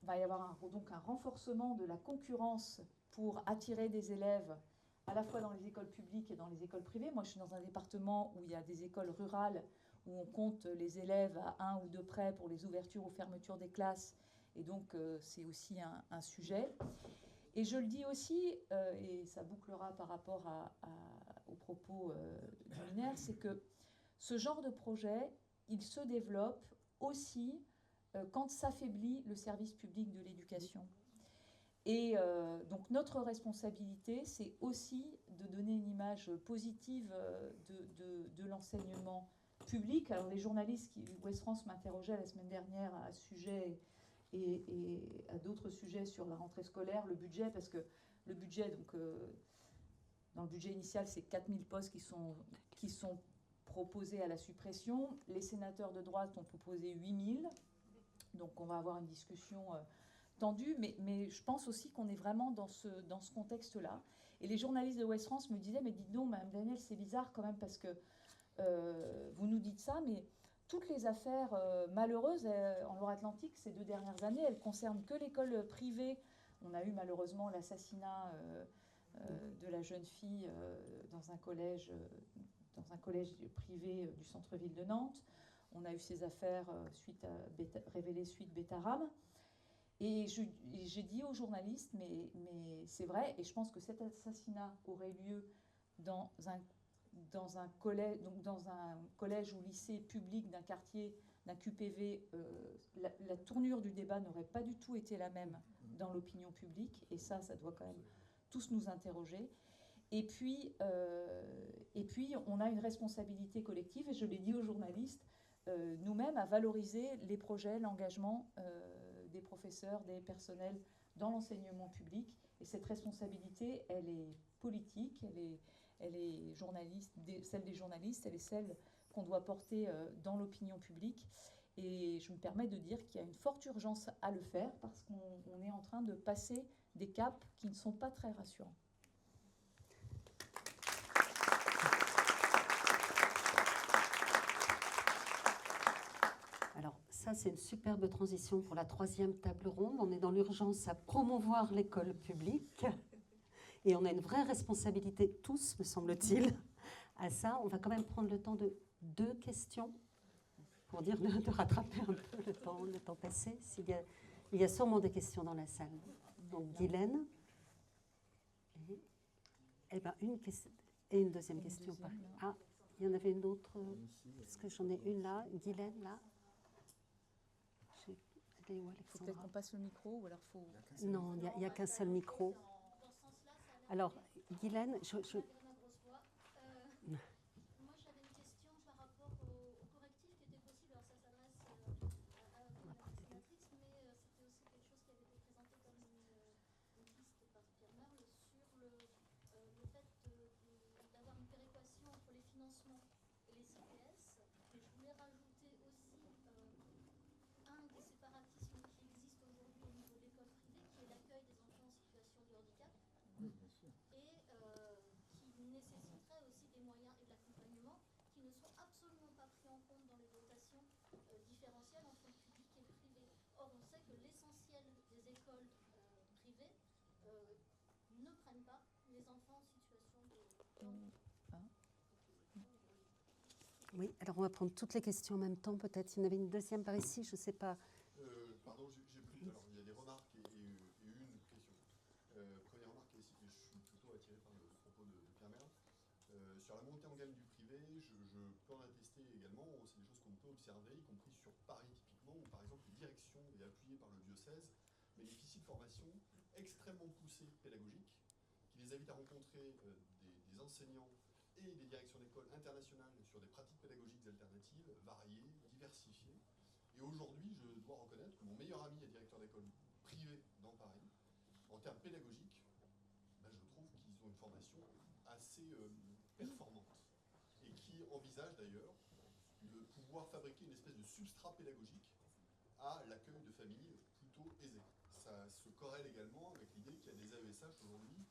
va y avoir donc un renforcement de la concurrence pour attirer des élèves à la fois dans les écoles publiques et dans les écoles privées. Moi, je suis dans un département où il y a des écoles rurales, où on compte les élèves à 1 ou 2 près pour les ouvertures ou fermetures des classes. Et donc, c'est aussi un sujet. Et je le dis aussi, et ça bouclera par rapport aux propos du ministère, c'est que ce genre de projet, il se développe aussi quand s'affaiblit le service public de l'éducation. Et donc notre responsabilité, c'est aussi de donner une image positive de l'enseignement public. Alors les journalistes, Ouest France m'interrogeait la semaine dernière à ce sujet et à d'autres sujets sur la rentrée scolaire, le budget, parce que le budget, donc, dans le budget initial, c'est 4000 postes qui sont proposés à la suppression. Les sénateurs de droite ont proposé 8000. Donc on va avoir une discussion tendue, mais je pense aussi qu'on est vraiment dans ce contexte-là. Et les journalistes de Ouest France me disaient, mais dites donc, Mme Daniel, c'est bizarre quand même, parce que vous nous dites ça, mais toutes les affaires malheureuses en Loire-Atlantique ces 2 dernières années, elles concernent que l'école privée. On a eu malheureusement l'assassinat de la jeune fille dans un collège privé du centre-ville de Nantes. On a eu ces affaires révélées suite Betaram. Et j'ai dit aux journalistes, mais c'est vrai, et je pense que cet assassinat aurait lieu dans un collège ou lycée public d'un quartier, d'un QPV, la tournure du débat n'aurait pas du tout été la même dans l'opinion publique, et ça doit quand même tous nous interroger. Et puis, on a une responsabilité collective, et je l'ai dit aux journalistes, nous-mêmes, à valoriser les projets, l'engagement des professeurs, des personnels dans l'enseignement public. Et cette responsabilité, elle est politique, elle est celle des journalistes, elle est celle qu'on doit porter dans l'opinion publique. Et je me permets de dire qu'il y a une forte urgence à le faire parce qu'on est en train de passer des caps qui ne sont pas très rassurants. Alors ça, c'est une superbe transition pour la 3e table ronde. On est dans l'urgence à promouvoir l'école publique. Et on a une vraie responsabilité, tous, me semble-t-il, à ça. On va quand même prendre le temps de 2 questions pour dire de rattraper un peu le temps passé. Il y a sûrement des questions dans la salle. Donc, Guylaine. Et ben, une question, et une deuxième question. Ah, il y en avait une autre. Parce que j'en ai une là. Guylaine, là. Il faut peut-être qu'on passe le micro, ou alors faut... Non, il n'y a qu'un seul micro. Alors, Guylaine, Moi, j'avais une question par rapport au correctif qui était possible. Alors, ça s'adresse à la coordinatrice, mais c'était aussi quelque chose qui avait été présenté comme une piste par Pierre Merle sur le fait d'avoir une péréquation entre les financements et les CPS. Et je voulais rajouter aussi un des séparatismes qui existe aujourd'hui au niveau de l'école privée, qui est l'accueil des enfants en situation de handicap. Et qui nécessiterait aussi des moyens et de l'accompagnement qui ne sont absolument pas pris en compte dans les dotations différentielles entre le public et le privé. Or, on sait que l'essentiel des écoles privées ne prennent pas les enfants en situation de handicap. Oui, alors on va prendre toutes les questions en même temps, peut-être. Il y en avait une deuxième par ici, je ne sais pas. Pardon, j'ai plus. Alors, il y a des remarques et une question. Première remarque, je suis plutôt attiré par le propos de Pierre Merle. Sur la montée en gamme du privé, je peux en attester également. C'est des choses qu'on peut observer, y compris sur Paris typiquement, où par exemple les directions, et appuyées par le diocèse, bénéficient de formations extrêmement poussées pédagogiques, qui les invitent à rencontrer des enseignants et des directions d'école internationales sur des pratiques pédagogiques alternatives, variées, diversifiées. Et aujourd'hui, je dois reconnaître que mon meilleur ami est directeur d'école privée dans Paris. En termes pédagogiques, je trouve qu'ils ont une formation assez performante et qui envisagent d'ailleurs de pouvoir fabriquer une espèce de substrat pédagogique à l'accueil de familles plutôt aisées. Ça se corrèle également avec l'idée qu'il y a des AESH aujourd'hui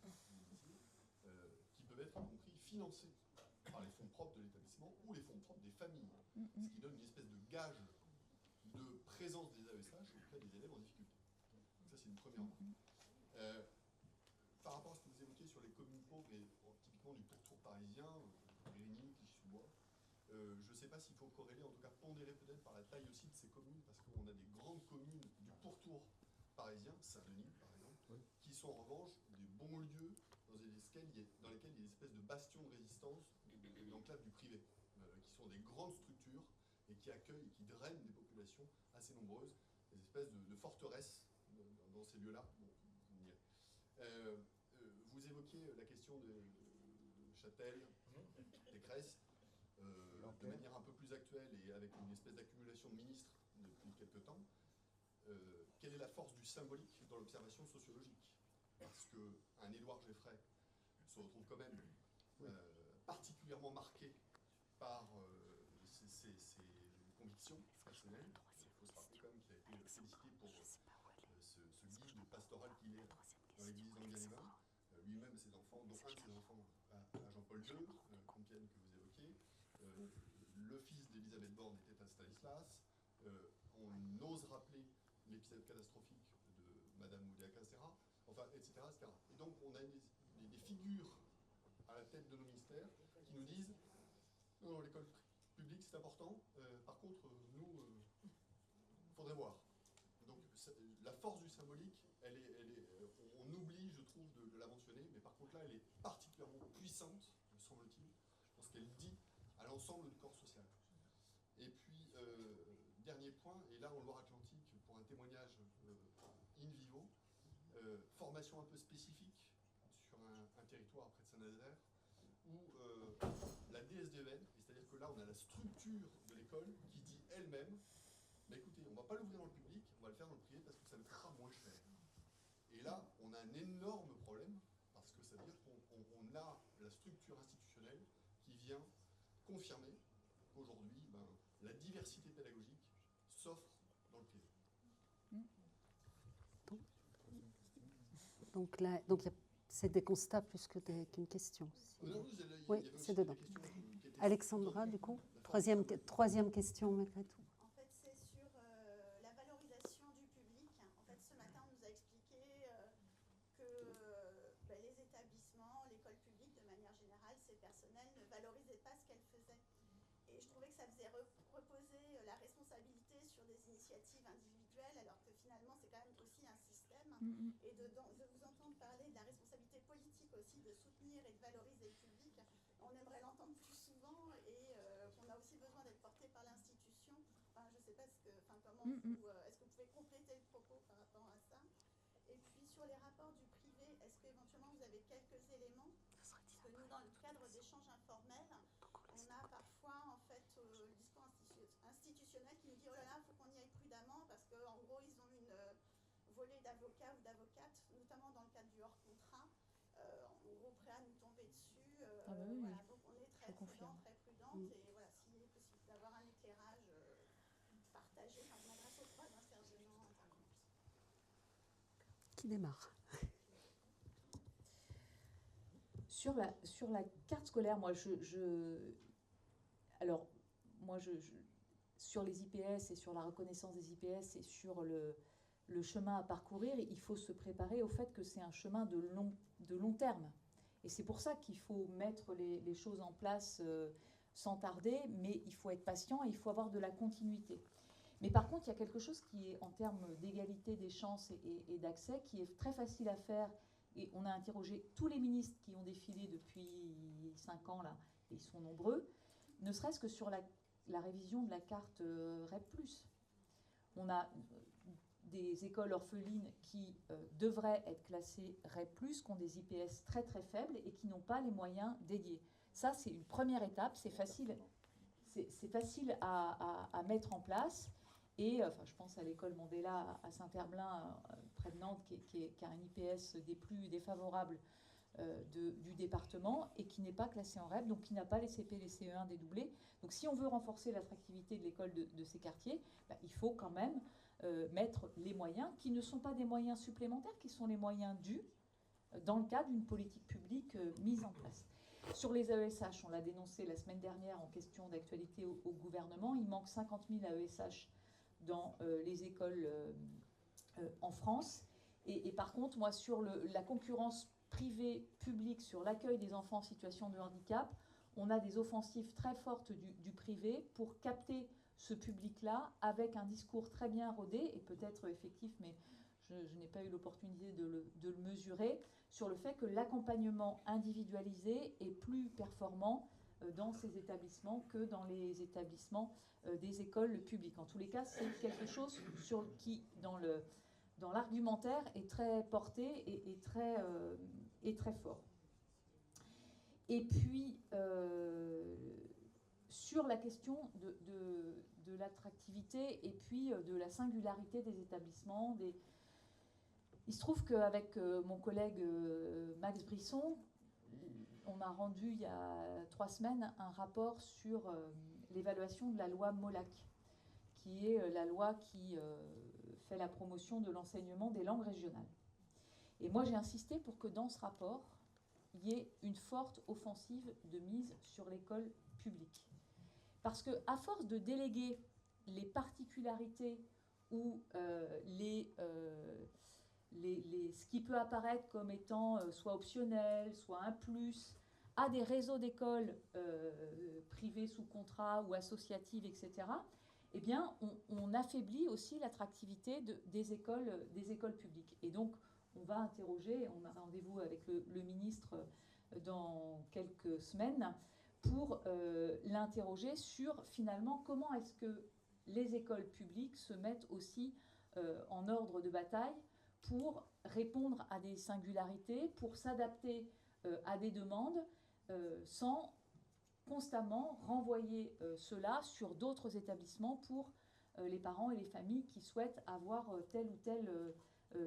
qui peuvent être y compris financés par les fonds propres de l'établissement ou les fonds propres des familles, ce qui donne une espèce de gage de présence des AESH auprès des élèves en difficulté. Donc ça, c'est une première remarque. Par rapport à ce que vous évoquiez sur les communes pauvres, et typiquement du pourtour parisien, Grigny, Clichy-sous-Bois, je ne sais pas s'il faut corréler, en tout cas pondérer peut-être par la taille aussi de ces communes, parce qu'on a des grandes communes du pourtour parisien, Saint-Denis par exemple, qui sont en revanche des bons lieux dans lesquels il y a des espèces de bastions de résistance de l'enclave du privé, qui sont des grandes structures et qui accueillent et qui drainent des populations assez nombreuses, des espèces de forteresses dans ces lieux-là. Bon, vous évoquiez la question de Châtel, Pécresse, de manière un peu plus actuelle et avec une espèce d'accumulation de ministres depuis quelques temps. Quelle est la force du symbolique dans l'observation sociologique? Parce qu'un Édouard Geffray se retrouve quand même particulièrement marqué par ses convictions personnelles. Il faut se rappeler quand même qu'il a été félicité pour ce guide pastoral qu'il est dans l'église d'Anguin-les-Bains. lui-même et ses enfants, dont un de ses enfants à Jean-Paul II, Compiègne que vous évoquiez. Le fils d'Élisabeth Borne était à Stanislas. On ose rappeler l'épisode catastrophique de Madame Moudiaka, etc. Enfin, etc., etc. Et donc, on a des figures à la tête de nos ministères qui nous disent non, l'école publique, c'est important. Par contre, nous, faudrait voir. Donc, la force du symbolique, on oublie, je trouve, de la mentionner, mais par contre, là, elle est particulièrement puissante, me semble-t-il. Je pense qu'elle dit à l'ensemble du corps social. Et puis, dernier point, et là, en Loire-Atlantique, pour un témoignage in vivo, formation un peu spécifique sur un territoire près de Saint-Nazaire, où la DSDEN, c'est-à-dire que là, on a la structure de l'école qui dit elle-même, mais écoutez, on ne va pas l'ouvrir dans le public, on va le faire dans le privé parce que ça nous coûtera moins cher. Et là, on a un énorme problème, parce que ça veut dire qu'on a la structure institutionnelle qui vient confirmer qu'aujourd'hui, la diversité pédagogique s'offre dans le privé. Donc là, c'est des constats plus qu'une question. Oui, c'est dedans. Alexandra, du coup, troisième question malgré tout. En fait, c'est sur la valorisation du public. En fait, ce matin, on nous a expliqué que les établissements, l'école publique, de manière générale, ses personnels ne valorisaient pas ce qu'elle faisait. Et je trouvais que ça faisait reposer la responsabilité sur des initiatives individuelles, alors que finalement, c'est quand même aussi un système. Et de vous entendre parler de la responsabilité politique aussi, de soutenir et de valoriser le public, on aimerait l'entendre plus souvent et qu'on a aussi besoin d'être porté par l'institution. Enfin, je ne sais pas comment est-ce que vous pouvez compléter le propos par rapport à ça. Et puis sur les rapports du privé, est-ce qu'éventuellement vous avez quelques éléments? Parce que nous, dans le cadre d'échanges informels, on a parfois en fait le discours institutionnel qui nous dit oh là là, il faut qu'on y aille prudemment parce qu'en gros ils ont une volée d'avocats ou d'avocates, notamment dans le cadre du hors-contrat, en gros prêt à nous tomber dessus. Oui, voilà, donc on est très prudente et voilà, s'il est possible d'avoir un éclairage partagé, je m'adresse aux trois intervenants. Qui démarre? Sur la carte scolaire, sur les IPS et sur la reconnaissance des IPS et sur le chemin à parcourir, il faut se préparer au fait que c'est un chemin de long terme. Et c'est pour ça qu'il faut mettre les choses en place sans tarder, mais il faut être patient et il faut avoir de la continuité. Mais par contre, il y a quelque chose qui est, en termes d'égalité des chances et d'accès, qui est très facile à faire. Et on a interrogé tous les ministres qui ont défilé depuis 5 ans, là, et ils sont nombreux, ne serait-ce que sur la révision de la carte REP+. On a des écoles orphelines qui devraient être classées REP+, qui ont des IPS très très faibles et qui n'ont pas les moyens dédiés. Ça, c'est une première étape, c'est facile à mettre en place. Et je pense à l'école Mandela à Saint-Herblain, près de Nantes, qui a un IPS des plus défavorables du département et qui n'est pas classé en REP, donc qui n'a pas les CP, les CE1 dédoublés. Donc si on veut renforcer l'attractivité de l'école de ces quartiers, il faut quand même mettre les moyens, qui ne sont pas des moyens supplémentaires, qui sont les moyens dus dans le cadre d'une politique publique mise en place. Sur les AESH, on l'a dénoncé la semaine dernière en question d'actualité au gouvernement, il manque 50 000 AESH dans les écoles en France. Et par contre, moi, sur la concurrence privée-publique, sur l'accueil des enfants en situation de handicap, on a des offensives très fortes du privé pour capter ce public-là avec un discours très bien rodé et peut-être effectif, mais je n'ai pas eu l'opportunité de le mesurer, sur le fait que l'accompagnement individualisé est plus performant dans ces établissements que dans les établissements des écoles publiques. En tous les cas, c'est quelque chose qui, dans l'argumentaire, est très porté et très fort. Et puis, sur la question de l'attractivité et puis de la singularité des établissements, il se trouve qu'avec mon collègue Max Brisson, on a rendu il y a 3 semaines un rapport sur l'évaluation de la loi Molac, qui est la loi qui fait la promotion de l'enseignement des langues régionales. Et moi, j'ai insisté pour que dans ce rapport, y ait une forte offensive de mise sur l'école publique. Parce qu'à force de déléguer les particularités ou ce qui peut apparaître comme étant soit optionnel, soit un plus, à des réseaux d'écoles privées sous contrat ou associatives, etc., eh bien, on affaiblit aussi l'attractivité des écoles publiques. Et donc, on va interroger, on a rendez-vous avec le ministre dans quelques semaines pour l'interroger sur finalement comment est-ce que les écoles publiques se mettent aussi en ordre de bataille pour répondre à des singularités, pour s'adapter à des demandes sans constamment renvoyer cela sur d'autres établissements pour les parents et les familles qui souhaitent avoir telle ou telle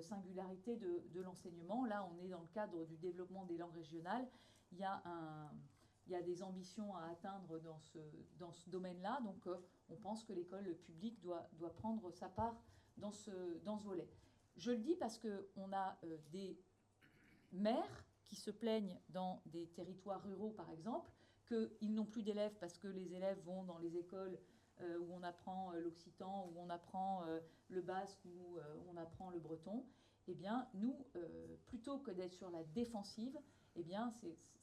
singularité de l'enseignement. Là, on est dans le cadre du développement des langues régionales. Il y a des ambitions à atteindre dans ce domaine-là. Donc, on pense que l'école publique doit prendre sa part dans ce volet. Je le dis parce qu'on a des maires qui se plaignent dans des territoires ruraux, par exemple, qu'ils n'ont plus d'élèves parce que les élèves vont dans les écoles où on apprend l'occitan, où on apprend le basque, où on apprend le breton. Eh bien, nous, plutôt que d'être sur la défensive, eh bien,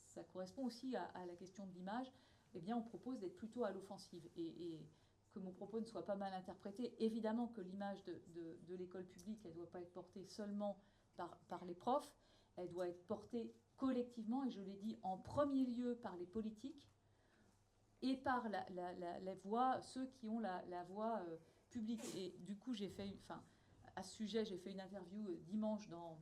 ça correspond aussi à la question de l'image, eh bien, on propose d'être plutôt à l'offensive. Et que mon propos ne soit pas mal interprété, évidemment que l'image de l'école publique, elle ne doit pas être portée seulement par les profs, elle doit être portée collectivement, et je l'ai dit, en premier lieu par les politiques et par la voix, ceux qui ont la voix publique. Et du coup, à ce sujet, j'ai fait une interview dimanche dans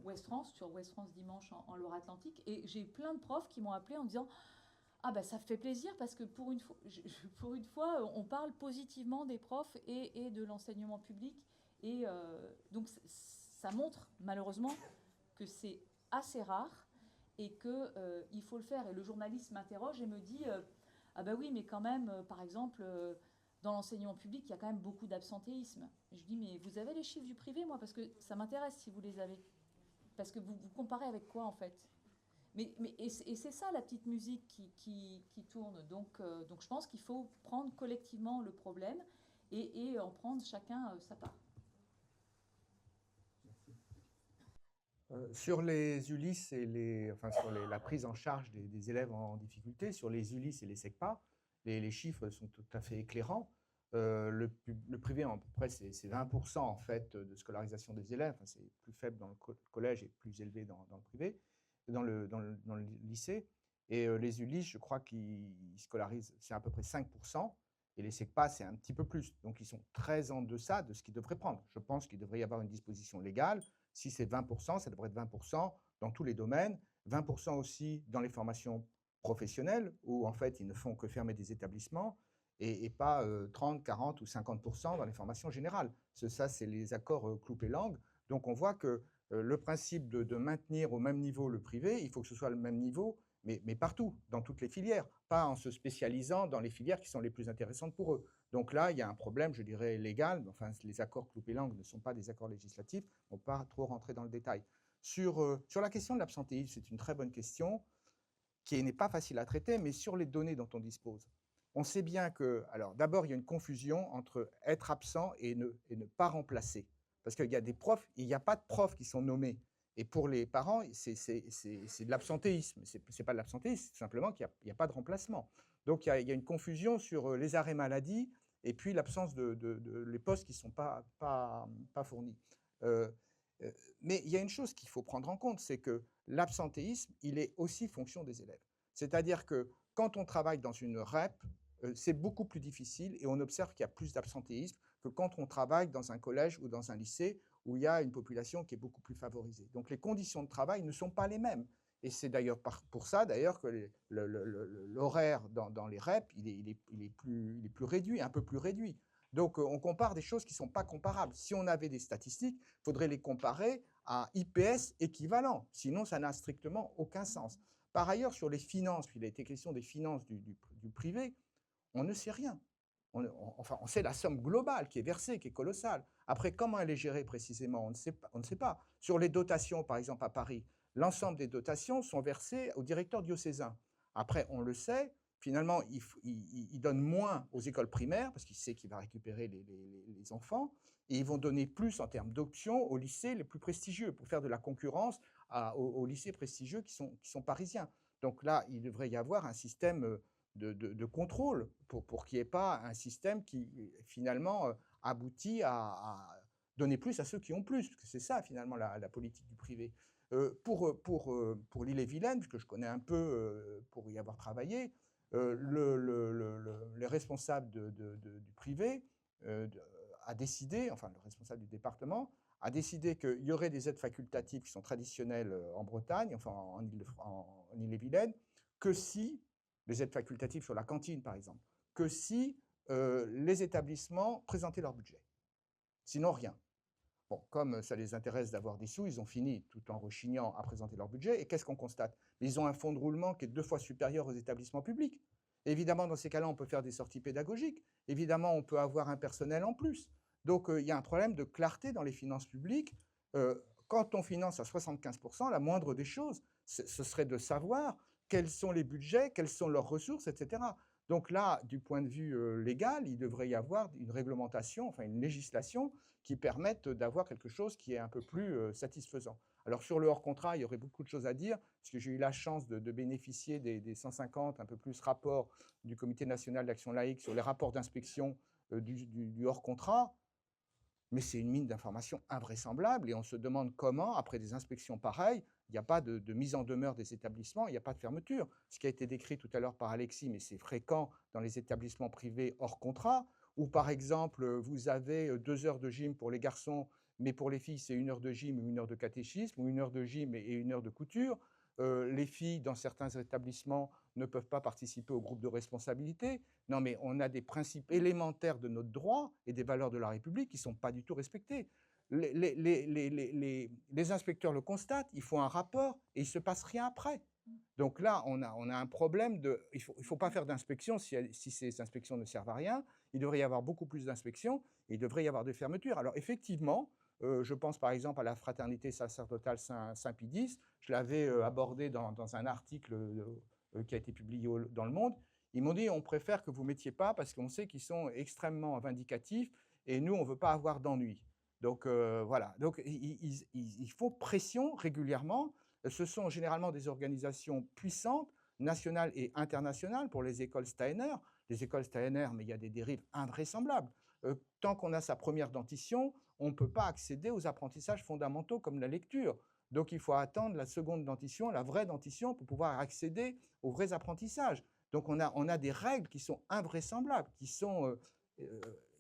Ouest France, sur Ouest France Dimanche en Loire-Atlantique, et j'ai plein de profs qui m'ont appelé en disant « Ah ben ça fait plaisir parce que pour une fois, on parle positivement des profs et de l'enseignement public. » Et donc ça montre malheureusement que c'est assez rare et qu'il faut le faire. Et le journaliste m'interroge et me dit ah ben oui, mais quand même, par exemple, dans l'enseignement public, il y a quand même beaucoup d'absentéisme. Je dis mais vous avez les chiffres du privé, moi, parce que ça m'intéresse si vous les avez. Parce que vous comparez avec quoi, en fait? Et c'est ça la petite musique qui tourne. Donc je pense qu'il faut prendre collectivement le problème et en prendre chacun sa part. Sur les ULIS et sur la prise en charge des élèves en difficulté, sur les ULIS et les SECPA, les chiffres sont tout à fait éclairants. Le privé, à peu près, c'est 20% en fait de scolarisation des élèves. Enfin, c'est plus faible dans le collège et plus élevé dans le privé, dans le lycée. Et les ULIS, je crois qu'ils scolarisent, c'est à peu près 5%. Et les SECPA, c'est un petit peu plus. Donc, ils sont très en deçà de ce qu'ils devraient prendre. Je pense qu'il devrait y avoir une disposition légale. Si c'est 20%, ça devrait être 20% dans tous les domaines, 20% aussi dans les formations professionnelles, où en fait, ils ne font que fermer des établissements, et pas 30, 40 ou 50% dans les formations générales. Ça, c'est les accords Cloupe et Langue. Donc, on voit que le principe de maintenir au même niveau le privé, il faut que ce soit le même niveau, mais partout, dans toutes les filières, pas en se spécialisant dans les filières qui sont les plus intéressantes pour eux. Donc là, il y a un problème, je dirais, légal. Enfin, les accords Cloupe et Langue ne sont pas des accords législatifs, on ne va pas trop rentrer dans le détail. Sur la question de l'absentéisme, c'est une très bonne question qui n'est pas facile à traiter, mais sur les données dont on dispose. On sait bien que, alors d'abord, il y a une confusion entre être absent et ne pas remplacer. Parce qu'il y a des profs, il n'y a pas de profs qui sont nommés. Et pour les parents, c'est de l'absentéisme. Ce n'est pas de l'absentéisme, c'est simplement qu'il n'y a pas de remplacement. Donc il y a une confusion sur les arrêts maladie et puis l'absence les postes qui ne sont pas fournis. Mais il y a une chose qu'il faut prendre en compte, c'est que l'absentéisme, il est aussi fonction des élèves. C'est-à-dire que quand on travaille dans une REP, c'est beaucoup plus difficile et on observe qu'il y a plus d'absentéisme que quand on travaille dans un collège ou dans un lycée où il y a une population qui est beaucoup plus favorisée. Donc les conditions de travail ne sont pas les mêmes. Et c'est d'ailleurs pour ça d'ailleurs que l'horaire dans les REP, il est plus réduit, un peu plus réduit. Donc on compare des choses qui ne sont pas comparables. Si on avait des statistiques, il faudrait les comparer à IPS équivalent. Sinon, ça n'a strictement aucun sens. Par ailleurs, sur les finances, il a été question des finances du privé, on ne sait rien. On sait la somme globale qui est versée, qui est colossale. Après, comment elle est gérée précisément, on ne sait pas. Sur les dotations, par exemple, à Paris, l'ensemble des dotations sont versées au directeur diocésain. Après, on le sait, finalement, il donne moins aux écoles primaires, parce qu'il sait qu'il va récupérer les enfants, et ils vont donner plus en termes d'options aux lycées les plus prestigieux, pour faire de la concurrence aux lycées prestigieux qui sont parisiens. Donc là, il devrait y avoir un système de contrôle, pour qu'il n'y ait pas un système qui, finalement, aboutit à donner plus à ceux qui ont plus, parce que c'est ça, finalement, la politique du privé. Pour l'Ille-et-Vilaine, puisque je connais un peu pour y avoir travaillé, les responsables du privé a décidé, enfin le responsable du département, a décidé qu'il y aurait des aides facultatives qui sont traditionnelles en Bretagne, enfin en Ille-et-Vilaine, que si, les aides facultatives sur la cantine par exemple, que si les établissements présentaient leur budget. Sinon, rien. Bon, comme ça les intéresse d'avoir des sous, ils ont fini, tout en rechignant, à présenter leur budget. Et qu'est-ce qu'on constate? Ils ont un fonds de roulement qui est 2 fois supérieur aux établissements publics. Évidemment, dans ces cas-là, on peut faire des sorties pédagogiques. Évidemment, on peut avoir un personnel en plus. Donc, il y a un problème de clarté dans les finances publiques. Quand on finance à 75%, la moindre des choses, ce serait de savoir quels sont les budgets, quelles sont leurs ressources, etc. Donc là, du point de vue légal, il devrait y avoir une réglementation, enfin une législation qui permette d'avoir quelque chose qui est un peu plus satisfaisant. Alors sur le hors-contrat, il y aurait beaucoup de choses à dire, parce que j'ai eu la chance de bénéficier des 150, un peu plus, rapports du Comité national d'action laïque sur les rapports d'inspection du hors-contrat. Mais c'est une mine d'informations invraisemblable et on se demande comment, après des inspections pareilles, il n'y a pas de mise en demeure des établissements, il n'y a pas de fermeture. Ce qui a été décrit tout à l'heure par Alexis, mais c'est fréquent dans les établissements privés hors contrat, où par exemple, vous avez 2 heures de gym pour les garçons, mais pour les filles, c'est 1 heure de gym ou 1 heure de catéchisme, ou 1 heure de gym et 1 heure de couture. Les filles, dans certains établissements, ne peuvent pas participer au groupe de responsabilité. Non, mais on a des principes élémentaires de notre droit et des valeurs de la République qui ne sont pas du tout respectés. Les inspecteurs le constatent, ils font un rapport et il ne se passe rien après. Donc là, on a un problème de... Il ne faut pas faire d'inspection si ces inspections ne servent à rien. Il devrait y avoir beaucoup plus d'inspections et il devrait y avoir des fermetures. Alors effectivement, je pense par exemple à la fraternité sacerdotale Saint-Pie X. Je l'avais abordé dans un article qui a été publié dans Le Monde. Ils m'ont dit on préfère que vous ne mettiez pas parce qu'on sait qu'ils sont extrêmement vindicatifs et nous, on ne veut pas avoir d'ennui. Donc voilà. Donc il faut pression régulièrement. Ce sont généralement des organisations puissantes, nationales et internationales pour les écoles Steiner. Les écoles Steiner, mais il y a des dérives invraisemblables. Tant qu'on a sa première dentition, on ne peut pas accéder aux apprentissages fondamentaux comme la lecture. Donc il faut attendre la seconde dentition, la vraie dentition, pour pouvoir accéder aux vrais apprentissages. Donc on a des règles qui sont invraisemblables, qui sont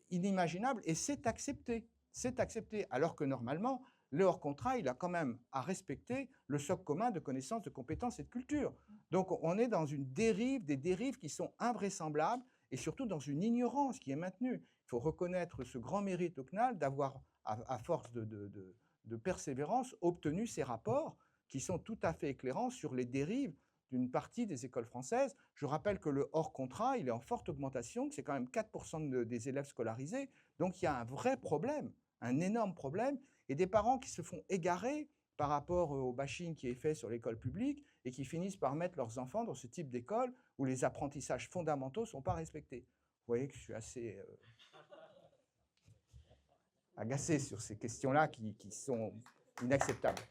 inimaginables, et c'est accepté. C'est accepté, alors que normalement, le hors-contrat, il a quand même à respecter le socle commun de connaissances, de compétences et de culture. Donc on est dans une dérive, des dérives qui sont invraisemblables, et surtout dans une ignorance qui est maintenue. Il faut reconnaître ce grand mérite au CNAL d'avoir, à force de persévérance, obtenu ces rapports qui sont tout à fait éclairants sur les dérives d'une partie des écoles françaises. Je rappelle que le hors-contrat, il est en forte augmentation, que c'est quand même 4% des élèves scolarisés. Donc il y a un vrai problème, un énorme problème, et des parents qui se font égarer par rapport au bashing qui est fait sur l'école publique et qui finissent par mettre leurs enfants dans ce type d'école où les apprentissages fondamentaux ne sont pas respectés. Vous voyez que je suis assez agacé sur ces questions-là qui sont inacceptables.